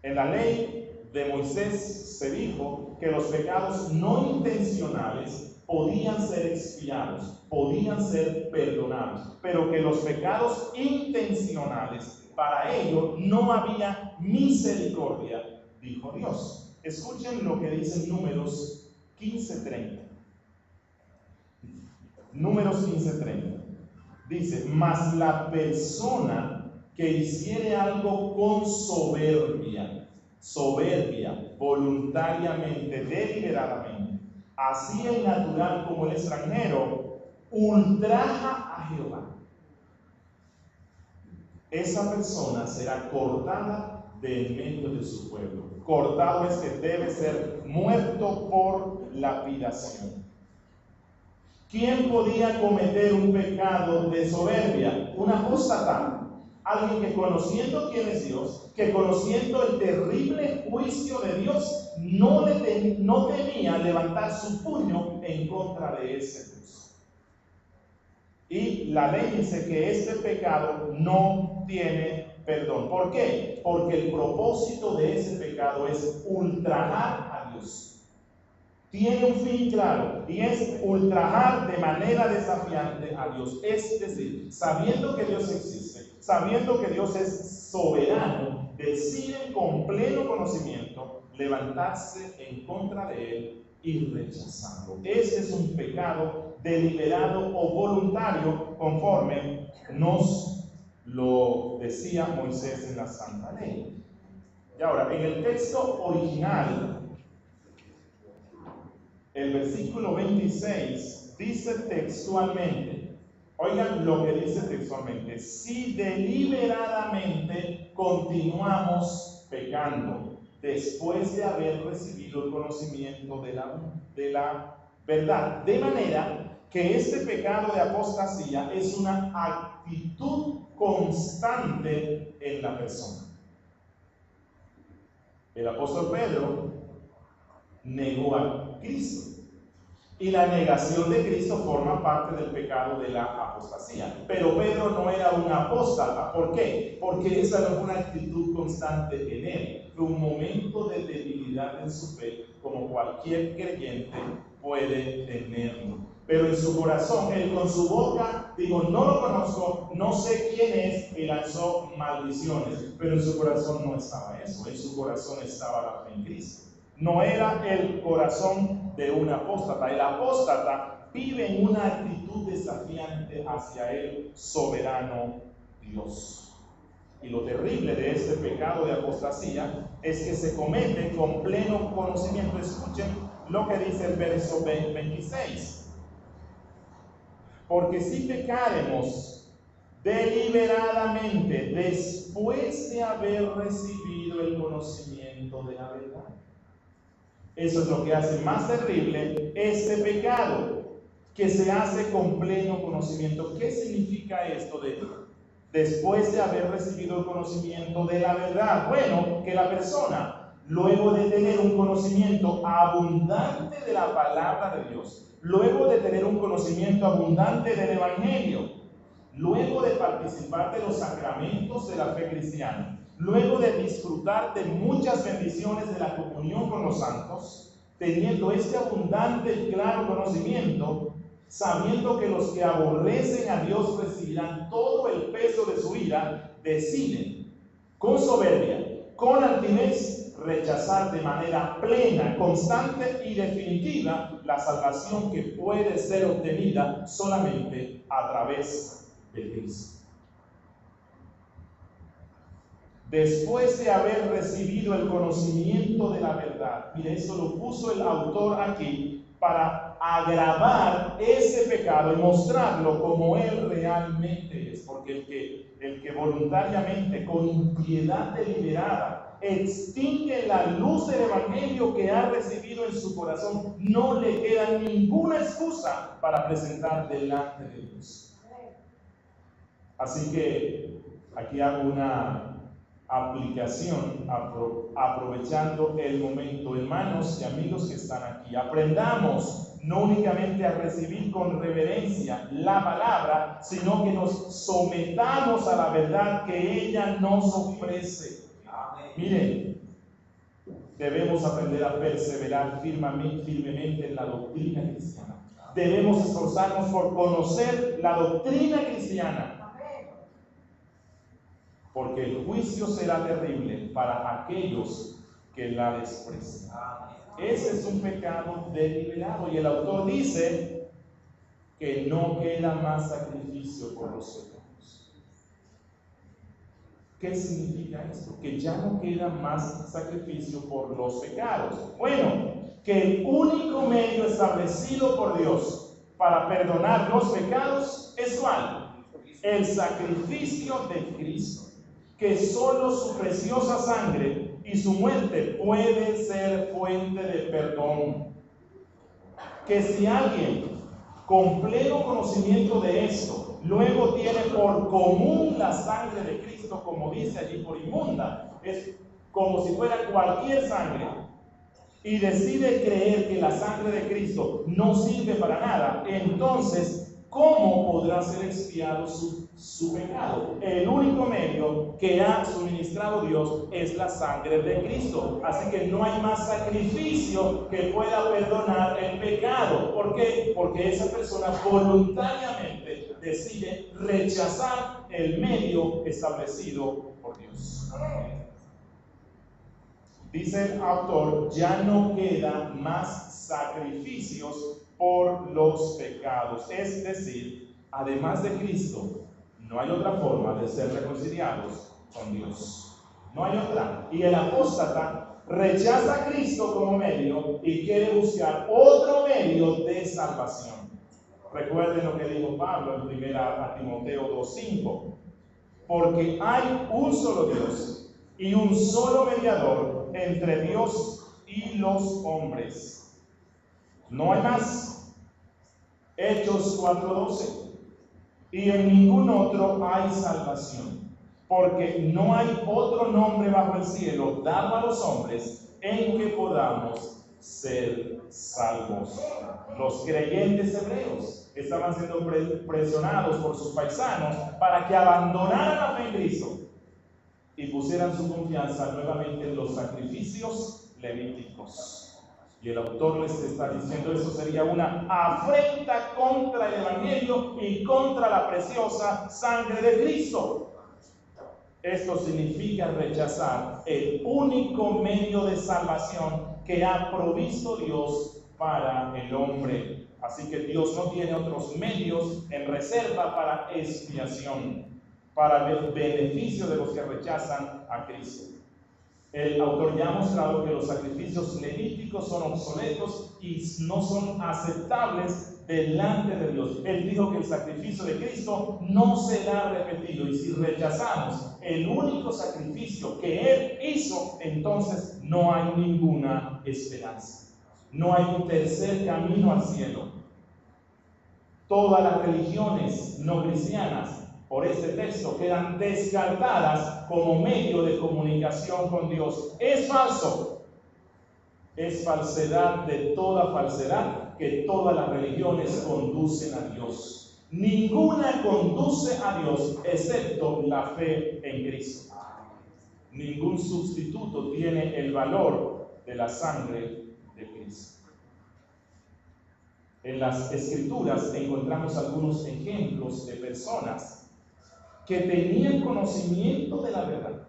En la ley de Moisés se dijo que los pecados no intencionales podían ser expiados, podían ser perdonados, pero que los pecados intencionales, para ello no había misericordia, dijo Dios. Escuchen lo que dice Números 15:30. Números 15:30. Dice, mas la persona que hiciere algo con soberbia, voluntariamente, deliberadamente, así el natural como el extranjero, ultraja a Jehová. Esa persona será cortada de en medio de su pueblo. Cortado es que debe ser muerto por lapidación. ¿Quién podía cometer un pecado de soberbia? Un apóstata. Alguien que conociendo quién es Dios, que conociendo el terrible juicio de Dios, no temía levantar su puño en contra de ese Dios. Y la ley dice que este pecado no tiene perdón. ¿Por qué? Porque el propósito de ese pecado es ultrajar a Dios. Tiene un fin claro y es ultrajar de manera desafiante a Dios. Es decir, sabiendo que Dios existe, sabiendo que Dios es soberano, deciden con pleno conocimiento levantarse en contra de Él y rechazando. Este es un pecado deliberado o voluntario, conforme nos lo decía Moisés en la Santa Ley. Y ahora, en el texto original, el versículo 26 dice textualmente, oigan lo que dice textualmente: si deliberadamente continuamos pecando después de haber recibido el conocimiento de la verdad. De manera que este pecado de apostasía es una actitud constante en la persona. El apóstol Pedro negó a Cristo. Y la negación de Cristo forma parte del pecado de la apostasía. Pero Pedro no era un apóstata. ¿Por qué? Porque esa no fue una actitud constante en él. Fue un momento de debilidad en su fe, como cualquier creyente puede tenerlo. Pero en su corazón, él con su boca dijo: no lo conozco, no sé quién es, y lanzó maldiciones. Pero en su corazón no estaba eso. En su corazón estaba la fe en Cristo. No era el corazón de un apóstata. El apóstata vive en una actitud desafiante hacia el soberano Dios. Y lo terrible de este pecado de apostasía es que se comete con pleno conocimiento. Escuchen lo que dice el verso 26. Porque si pecaremos deliberadamente después de haber recibido el conocimiento de la verdad. Eso es lo que hace más terrible este pecado, que se hace con pleno conocimiento. ¿Qué significa esto de después de haber recibido el conocimiento de la verdad? Bueno, que la persona, luego de tener un conocimiento abundante de la palabra de Dios, luego de tener un conocimiento abundante del Evangelio, luego de participar de los sacramentos de la fe cristiana, luego de disfrutar de muchas bendiciones de la comunión con los santos, teniendo este abundante y claro conocimiento, sabiendo que los que aborrecen a Dios recibirán todo el peso de su ira, deciden con soberbia, con altivez, rechazar de manera plena, constante y definitiva la salvación que puede ser obtenida solamente a través de Cristo. Después de haber recibido el conocimiento de la verdad, mire, eso lo puso el autor aquí para agravar ese pecado y mostrarlo como él realmente es, porque el que voluntariamente, con impiedad deliberada, extingue la luz del Evangelio que ha recibido en su corazón, no le queda ninguna excusa para presentar delante de Dios. Así que aquí hago una aplicación, aprovechando el momento. Hermanos y amigos que están aquí, aprendamos no únicamente a recibir con reverencia la palabra, sino que nos sometamos a la verdad que ella nos ofrece. Miren, debemos aprender a perseverar firmemente en la doctrina cristiana. Debemos esforzarnos por conocer la doctrina cristiana, porque el juicio será terrible para aquellos que la desprecian. Ese es un pecado deliberado, y el autor dice que no queda más sacrificio por los pecados. ¿Qué significa esto? Que ya no queda más sacrificio por los pecados. Bueno, que el único medio establecido por Dios para perdonar los pecados es ¿cuál? El sacrificio de Cristo. Que solo su preciosa sangre y su muerte puede ser fuente de perdón. Que si alguien con pleno conocimiento de esto luego tiene por común la sangre de Cristo, como dice allí, por inmunda, es como si fuera cualquier sangre, y decide creer que la sangre de Cristo no sirve para nada, entonces ¿cómo podrá ser expiado su pecado? El único medio que ha suministrado Dios es la sangre de Cristo. Así que no hay más sacrificio que pueda perdonar el pecado. ¿Por qué? Porque esa persona voluntariamente decide rechazar el medio establecido por Dios. Dice el autor, ya no quedan más sacrificios por los pecados. Es decir, además de Cristo, no hay otra forma de ser reconciliados con Dios. No hay otra. Y el apóstata rechaza a Cristo como medio y quiere buscar otro medio de salvación. Recuerden lo que dijo Pablo en 1 Timoteo 2:5. Porque hay un solo Dios y un solo mediador entre Dios y los hombres. No hay más. Hechos 4:12. Y en ningún otro hay salvación, porque no hay otro nombre bajo el cielo dado a los hombres en que podamos ser salvos. Los creyentes hebreos estaban siendo presionados por sus paisanos para que abandonaran la fe en Cristo y pusieran su confianza nuevamente en los sacrificios levíticos. Y el autor les está diciendo eso sería una afrenta contra el Evangelio y contra la preciosa sangre de Cristo. Esto significa rechazar el único medio de salvación que ha provisto Dios para el hombre. Así que Dios no tiene otros medios en reserva para expiación, para el beneficio de los que rechazan a Cristo. El autor ya ha mostrado que los sacrificios levíticos son obsoletos y no son aceptables delante de Dios. Él dijo que el sacrificio de Cristo no será repetido, y si rechazamos el único sacrificio que Él hizo, entonces no hay ninguna esperanza. No hay un tercer camino al cielo. Todas las religiones no cristianas por este texto quedan descartadas como medio de comunicación con Dios. Es falso. Es falsedad de toda falsedad que todas las religiones conducen a Dios. Ninguna conduce a Dios excepto la fe en Cristo. Ningún sustituto tiene el valor de la sangre de Cristo. En las Escrituras encontramos algunos ejemplos de personas que tenían conocimiento de la verdad,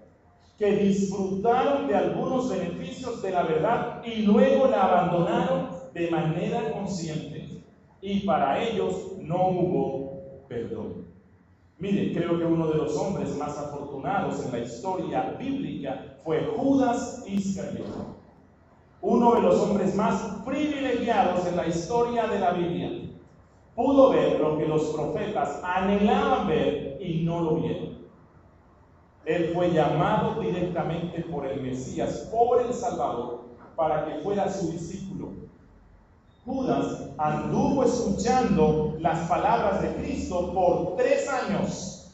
que disfrutaron de algunos beneficios de la verdad y luego la abandonaron de manera consciente, y para ellos no hubo perdón. Miren, creo que uno de los hombres más afortunados en la historia bíblica fue Judas Iscariote, uno de los hombres más privilegiados en la historia de la Biblia. Pudo ver lo que los profetas anhelaban ver y no lo vieron. Él fue llamado directamente por el Mesías, por el Salvador, para que fuera su discípulo. Judas anduvo escuchando las palabras de Cristo por 3 años.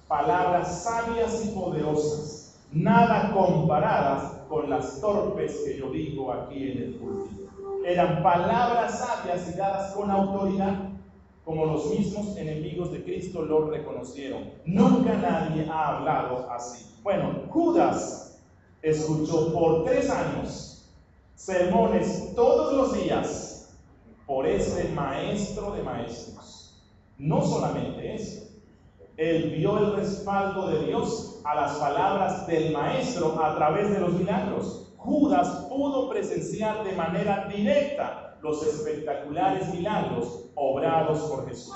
Palabras sabias y poderosas, nada comparadas con las torpes que yo digo aquí en el púlpito. Eran palabras sabias y dadas con autoridad, como los mismos enemigos de Cristo lo reconocieron. Nunca nadie ha hablado así. Bueno, Judas escuchó por 3 años sermones todos los días por este maestro de maestros. No solamente eso, él vio el respaldo de Dios a las palabras del maestro a través de los milagros. Judas pudo presenciar de manera directa los espectaculares milagros obrados por Jesús.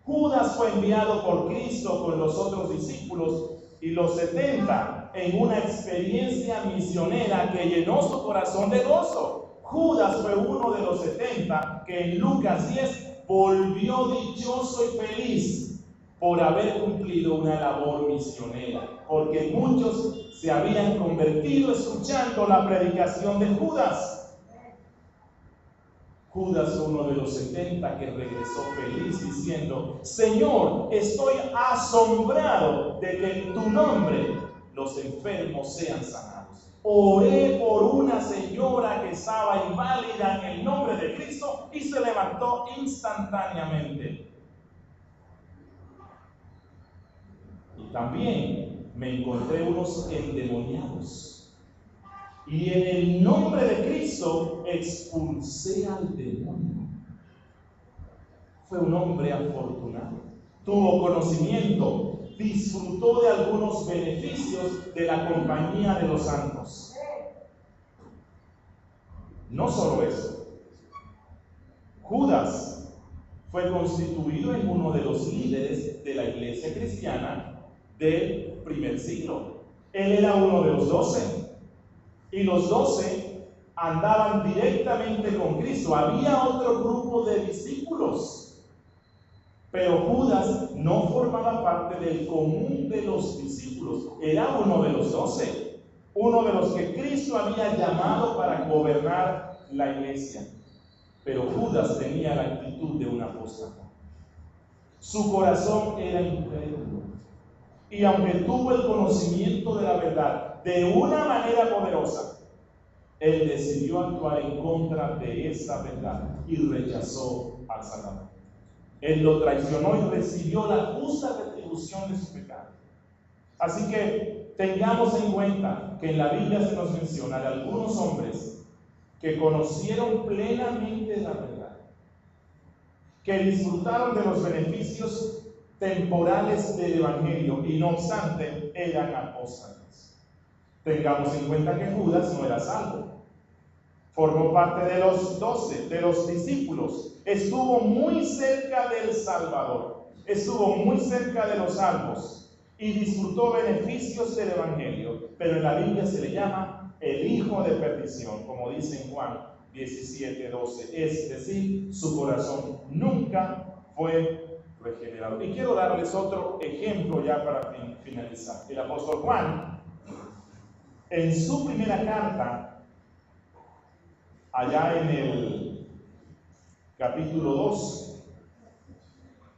Judas fue enviado por Cristo con los otros discípulos y los 70 en una experiencia misionera que llenó su corazón de gozo. Judas fue uno de los 70 que en Lucas 10 volvió dichoso y feliz por haber cumplido una labor misionera, porque muchos se habían convertido escuchando la predicación de Judas. Judas fue uno de los 70 que regresó feliz diciendo: Señor, estoy asombrado de que en tu nombre los enfermos sean sanados. Oré por una señora que estaba inválida en el nombre de Cristo y se levantó instantáneamente. Y también me encontré unos endemoniados. Y en el nombre de Cristo expulsé al demonio. Fue un hombre afortunado. Tuvo conocimiento, disfrutó de algunos beneficios de la compañía de los santos. No solo eso, Judas fue constituido en uno de los líderes de la iglesia cristiana del primer siglo. Él era uno de los 12 y los 12 andaban directamente con Cristo. Había otro grupo de discípulos, pero Judas no formaba parte del común de los discípulos. Era uno de los 12, uno de los que Cristo había llamado para gobernar la iglesia. Pero Judas tenía la actitud de un apóstata. Su corazón era incrédulo. Y aunque tuvo el conocimiento de la verdad de una manera poderosa, él decidió actuar en contra de esa verdad y rechazó al Salvador. Él lo traicionó y recibió la justa retribución de su pecado. Así que tengamos en cuenta que en la Biblia se nos menciona de algunos hombres que conocieron plenamente la verdad, que disfrutaron de los beneficios temporales del Evangelio y no obstante eran apóstatas. Tengamos en cuenta que Judas no era salvo. Formó parte de los 12, de los discípulos. Estuvo muy cerca del Salvador. Estuvo muy cerca de los salvos y disfrutó beneficios del Evangelio. Pero en la Biblia se le llama el hijo de perdición, como dice en Juan 17:12. Es decir, su corazón nunca fue regenerado. Y quiero darles otro ejemplo ya para finalizar. El apóstol Juan, en su primera carta, allá en el capítulo 2,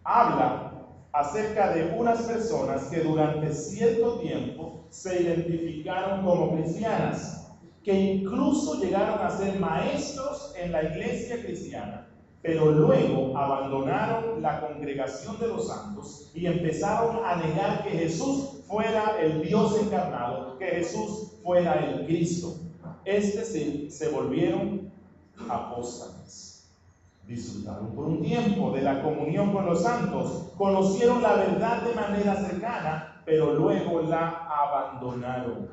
habla acerca de unas personas que durante cierto tiempo se identificaron como cristianas, que incluso llegaron a ser maestros en la iglesia cristiana, pero luego abandonaron la congregación de los santos y empezaron a negar que Jesús fuera el Dios encarnado, que Jesús fuera el Cristo. Es decir, se volvieron apóstatas. Disfrutaron por un tiempo de la comunión con los santos, conocieron la verdad de manera cercana, pero luego la abandonaron.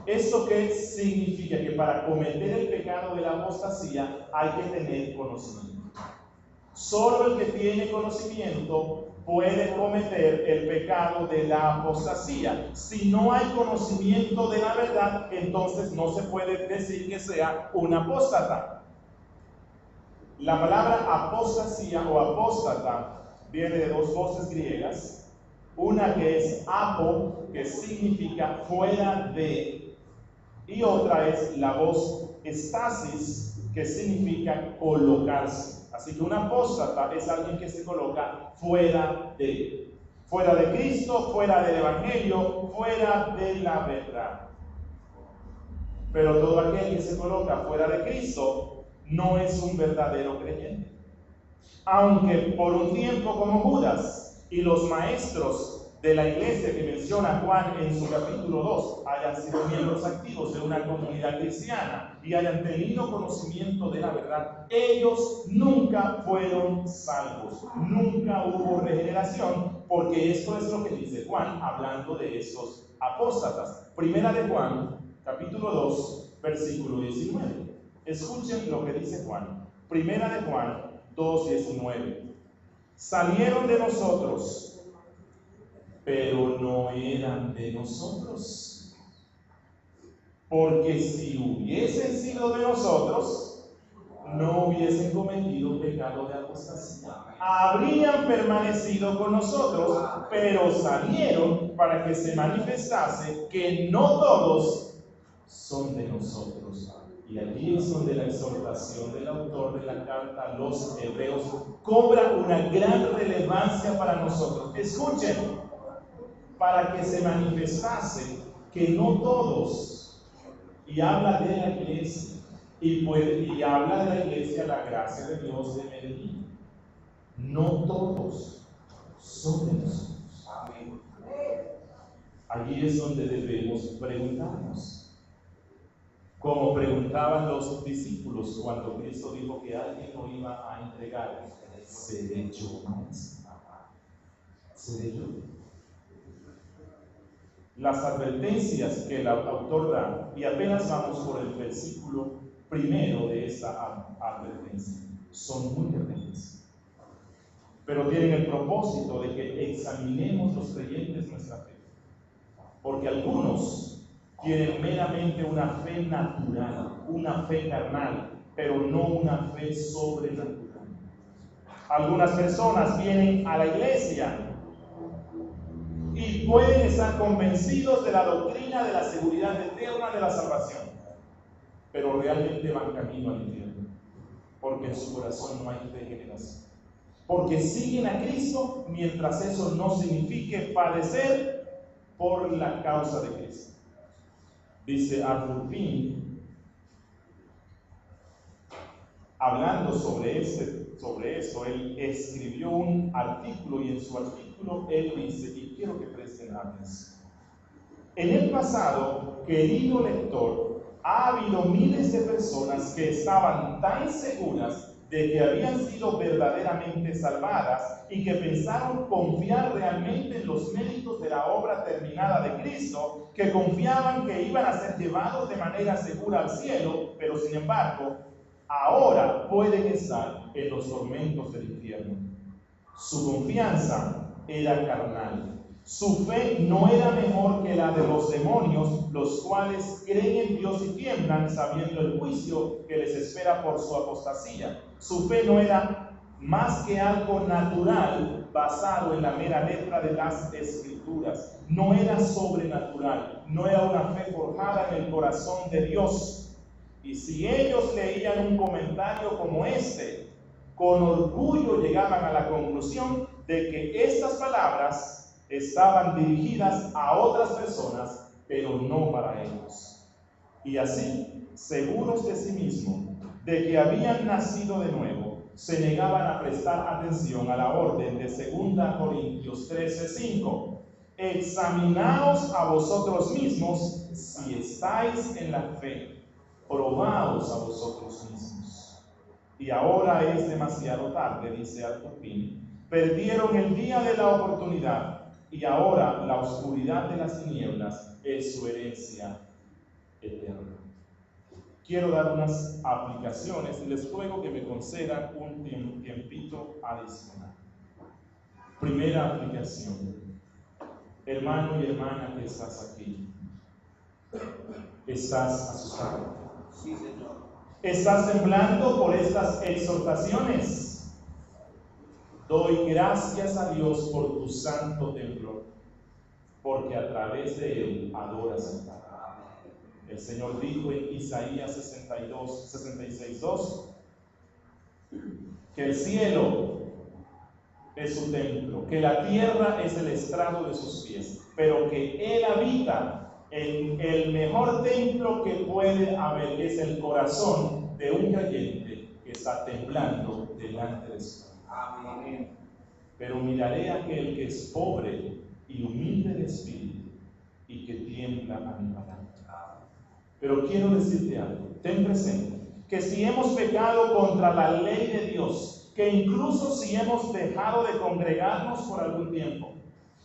¿Esto qué significa? Que para cometer el pecado de la apostasía hay que tener conocimiento. Solo el que tiene conocimiento puede cometer el pecado de la apostasía. Si no hay conocimiento de la verdad, entonces no se puede decir que sea un apóstata. La palabra apostasía o apóstata viene de dos voces griegas. Una que es apo, que significa fuera de, y otra es la voz estasis, que significa colocarse. Así que un apóstata es alguien que se coloca fuera de Cristo, fuera del Evangelio, fuera de la verdad. Pero todo aquel que se coloca fuera de Cristo no es un verdadero creyente. Aunque por un tiempo como Judas y los maestros de la iglesia que menciona Juan en su capítulo 2 hayan sido miembros activos de una comunidad cristiana y hayan tenido conocimiento de la verdad, ellos nunca fueron salvos, nunca hubo regeneración, porque esto es lo que dice Juan hablando de esos apóstatas. Primera de Juan, capítulo 2, versículo 19. Escuchen lo que dice Juan. Primera de Juan 2:19. Salieron de nosotros, pero no eran de nosotros. Porque si hubiesen sido de nosotros, no hubiesen cometido pecado de apostasía. Habrían permanecido con nosotros, pero salieron para que se manifestase que no todos son de nosotros. Y aquí es donde la exhortación del autor de la carta a los hebreos cobra una gran relevancia para nosotros. Escuchen, para que se manifestase que no todos, y habla de la iglesia, y habla de la iglesia la gracia de Dios de Medellín, no todos son de nosotros. Amén. Allí es donde debemos preguntarnos. Como preguntaban los discípulos cuando Cristo dijo que alguien lo iba a entregar, ¿seré yo? ¿Seré yo? las advertencias que el autor da, y apenas vamos por el versículo primero de esa advertencia, son muy terribles, pero tienen el propósito de que examinemos los creyentes nuestra fe, porque algunos tienen meramente una fe natural, una fe carnal, pero no una fe sobrenatural. Algunas personas vienen a la iglesia y pueden estar convencidos de la doctrina de la seguridad eterna de la salvación, pero realmente van camino al infierno, porque en su corazón no hay regeneración, porque siguen a Cristo mientras eso no signifique padecer por la causa de Cristo. Dice Arthur Pink, hablando sobre esto, él escribió un artículo, y en su artículo él dice, y quiero que presten atención: en el pasado, querido lector, ha habido miles de personas que estaban tan seguras de que habían sido verdaderamente salvadas y que pensaron confiar realmente en los méritos de la obra terminada de Cristo, que confiaban que iban a ser llevados de manera segura al cielo, pero sin embargo, ahora pueden estar en los tormentos del infierno. Su confianza era carnal. Su fe no era mejor que la de los demonios, los cuales creen en Dios y tiemblan, sabiendo el juicio que les espera por su apostasía. Su fe no era más que algo natural, basado en la mera letra de las Escrituras. No era sobrenatural, no era una fe forjada en el corazón de Dios. Y si ellos leían un comentario como este, con orgullo llegaban a la conclusión de que estas palabras estaban dirigidas a otras personas, pero no para ellos. Y así, seguros de sí mismos, de que habían nacido de nuevo, se negaban a prestar atención a la orden de 2 Corintios 13:5. Examinaos a vosotros mismos si estáis en la fe. Probaos a vosotros mismos. Y ahora es demasiado tarde, dice Arthur Pink. Perdieron el día de la oportunidad, y ahora la oscuridad de las tinieblas es su herencia eterna. Quiero dar unas aplicaciones y les ruego que me concedan un tiempito adicional. Primera aplicación. Hermano y hermana que estás aquí, ¿estás asustado? Sí, Señor. ¿Estás temblando por estas exhortaciones? Doy gracias a Dios por tu santo templo, porque a través de él adoras al Padre. El Señor dijo en Isaías 66:2 que el cielo es su templo, que la tierra es el estrado de sus pies, pero que él habita en el mejor templo que puede haber, que es el corazón de un creyente que está temblando delante de su Padre. Amén. Pero miraré a aquel que es pobre y humilde de espíritu y que tiembla a mi palabra. Pero quiero decirte algo, ten presente que si hemos pecado contra la ley de Dios, que incluso si hemos dejado de congregarnos por algún tiempo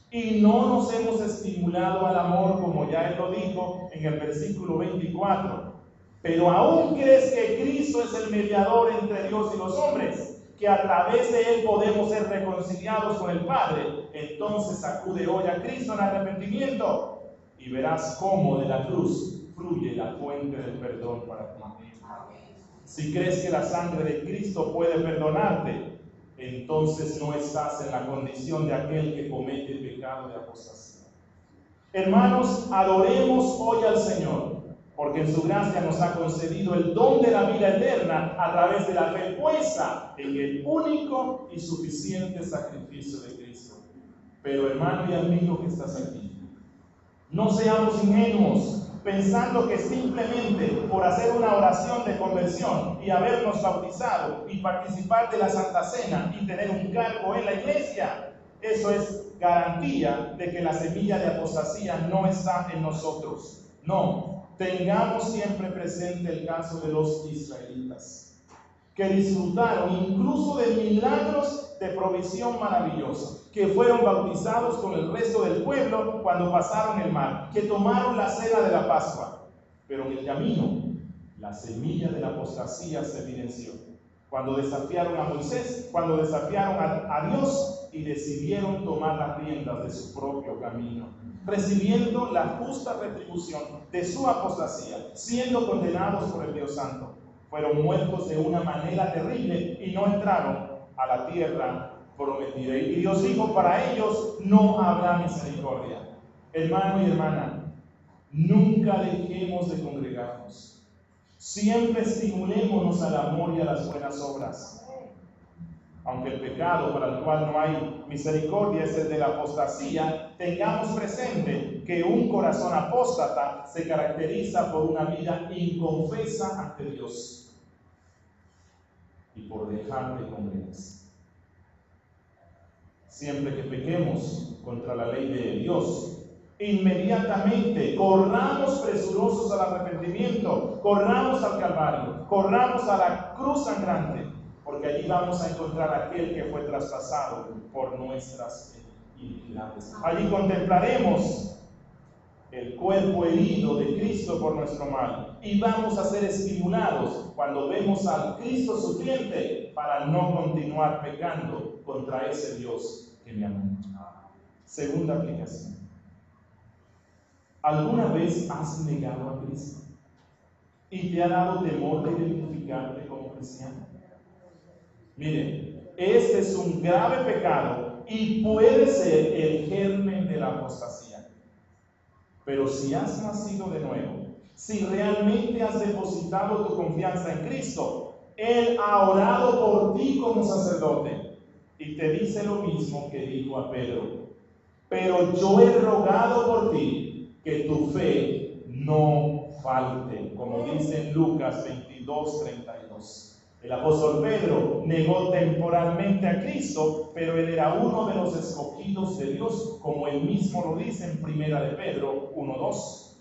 y no nos hemos estimulado al amor, como ya él lo dijo en el versículo 24, pero aún crees que Cristo es el mediador entre Dios y los hombres, que a través de él podemos ser reconciliados con el Padre, entonces acude hoy a Cristo en arrepentimiento y verás cómo de la cruz fluye la fuente del perdón para ti. Si crees que la sangre de Cristo puede perdonarte, entonces no estás en la condición de aquel que comete el pecado de apostasía. Hermanos, adoremos hoy al Señor, porque en su gracia nos ha concedido el don de la vida eterna a través de la fe puesta en el único y suficiente sacrificio de Cristo. Pero hermano y amigo que estás aquí, no seamos ingenuos, pensando que simplemente por hacer una oración de conversión y habernos bautizado y participar de la Santa Cena y tener un cargo en la iglesia, eso es garantía de que la semilla de apostasía no está en nosotros. No, tengamos siempre presente el caso de los israelitas. que disfrutaron incluso de milagros de provisión maravillosa, que fueron bautizados con el resto del pueblo cuando pasaron el mar, que tomaron la cena de la Pascua. Pero en el camino, la semilla de la apostasía se evidenció. Cuando desafiaron a Moisés, cuando desafiaron a Dios y decidieron tomar las riendas de su propio camino, recibiendo la justa retribución de su apostasía, siendo condenados por el Dios Santo. Fueron muertos de una manera terrible y no entraron a la tierra prometida. Y Dios dijo, para ellos no habrá misericordia. Hermano y hermana, nunca dejemos de congregarnos. Siempre estimulémonos al amor y a las buenas obras. Aunque el pecado para el cual no hay misericordia es el de la apostasía, tengamos presente que un corazón apóstata se caracteriza por una vida inconfesa ante Dios y por dejar de congregarse. Siempre que pequemos contra la ley de Dios, inmediatamente corramos presurosos al arrepentimiento, corramos al Calvario, corramos a la cruz sangrante, porque allí vamos a encontrar a aquel que fue traspasado por nuestras iniquidades. Allí contemplaremos el cuerpo herido de Cristo por nuestro mal y vamos a ser estimulados cuando vemos al Cristo sufriente para no continuar pecando contra ese Dios que me amó. Segunda aplicación. ¿Alguna vez has negado a Cristo y te ha dado temor de identificarte como cristiano? Miren, este es un grave pecado y puede ser el germen de la apostasía. Pero si has nacido de nuevo, si realmente has depositado tu confianza en Cristo, Él ha orado por ti como sacerdote y te dice lo mismo que dijo a Pedro. Pero yo he rogado por ti que tu fe no falte, como dice en Lucas 22:32. El apóstol Pedro negó temporalmente a Cristo, pero él era uno de los escogidos de Dios, como él mismo lo dice en Primera de Pedro 1:2.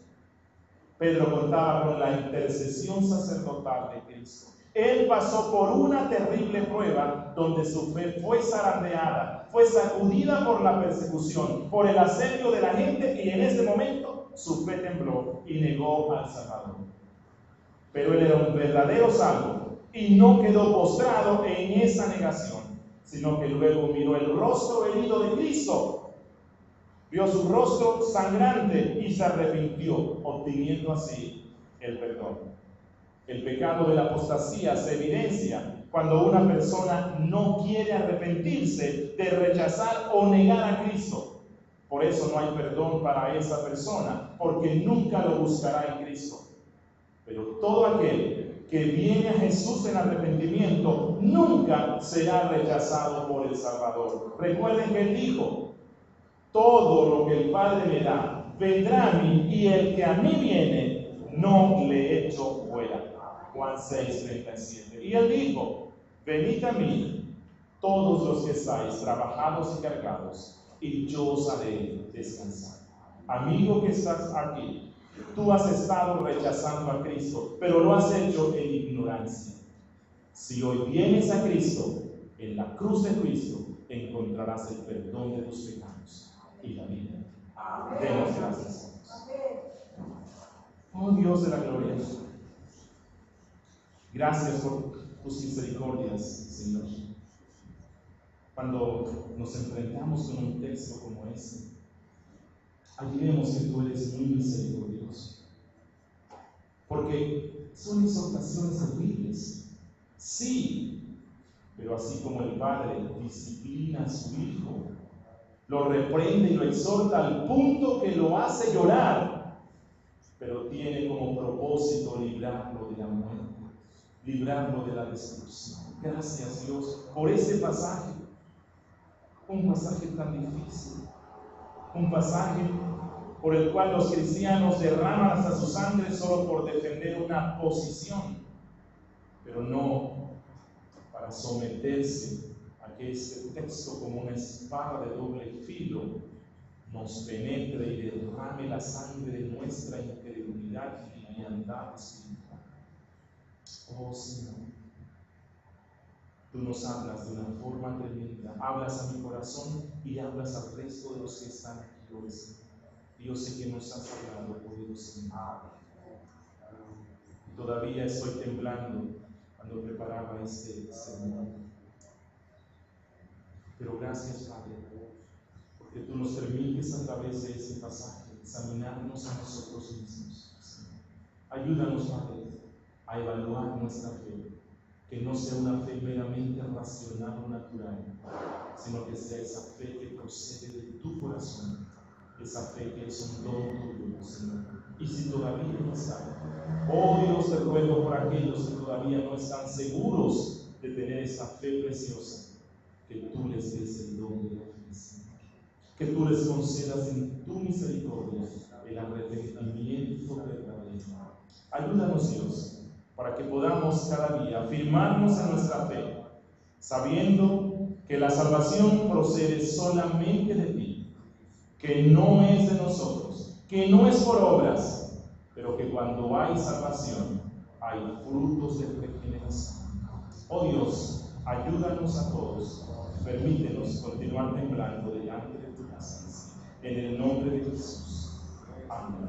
Pedro contaba con la intercesión sacerdotal de Cristo. Él pasó por una terrible prueba donde su fe fue zarandeada, fue sacudida por la persecución, por el asedio de la gente, y en ese momento su fe tembló y negó al Salvador. Pero él era un verdadero salvo y no quedó postrado en esa negación, sino que luego miró el rostro herido de Cristo, vio su rostro sangrante y se arrepintió, obteniendo así el perdón. El pecado de la apostasía se evidencia cuando una persona no quiere arrepentirse de rechazar o negar a Cristo. Por eso no hay perdón para esa persona, porque nunca lo buscará en Cristo. Pero todo aquel que viene a Jesús en arrepentimiento nunca será rechazado por el Salvador. Recuerden que Él dijo: todo lo que el Padre me da vendrá a mí, y el que a mí viene no le echo fuera. Juan 6:37. Y Él dijo: venid a mí todos los que estáis trabajados y cargados, y yo os haré descansar. Amigo que estás aquí, tú has estado rechazando a Cristo, pero lo has hecho en ignorancia. Si hoy vienes a Cristo, en la cruz de Cristo encontrarás el perdón de tus pecados y la vida. Demos gracias. Oh Dios de la gloria, gracias por tus misericordias, Señor. Cuando nos enfrentamos con un texto como este, allí vemos que tú eres muy misericordioso, porque son exhortaciones horribles, sí, pero así como el Padre disciplina a su Hijo, lo reprende y lo exhorta al punto que lo hace llorar, pero tiene como propósito librarlo de la muerte, librarlo de la destrucción. Gracias, Dios, por este pasaje, un pasaje tan difícil, un pasaje por el cual los cristianos derraman hasta su sangre solo por defender una posición, pero no para someterse a que este texto, como una espada de doble filo, nos penetre y derrame la sangre de nuestra incredulidad y lealtad espiritual. Oh Señor, Tú nos hablas de una forma tremenda, hablas a mi corazón y hablas al resto de los que están aquí hoy. Yo sé que nos has hablado poderosamente. Todavía estoy temblando cuando preparaba este sermón. Pero gracias, Padre, porque tú nos permites a través de ese pasaje examinarnos a nosotros mismos. Ayúdanos, Padre, a evaluar nuestra fe, que no sea una fe meramente racional o natural, sino que sea esa fe que procede de tu corazón, esa fe que es un don tuyo, Señor. Y si todavía no está, oh Dios, te ruego por aquellos que todavía no están seguros de tener esa fe preciosa, que tú les des el don de la fe, Señor. Que tú les concedas en tu misericordia el arrepentimiento verdadero. Ayúdanos, Dios, para que podamos cada día afirmarnos en nuestra fe, sabiendo que la salvación procede solamente de ti, que no es de nosotros, que no es por obras, pero que cuando hay salvación hay frutos de regeneración. Oh Dios, ayúdanos a todos, permítenos continuar temblando delante de tu presencia, en el nombre de Jesús. Amén.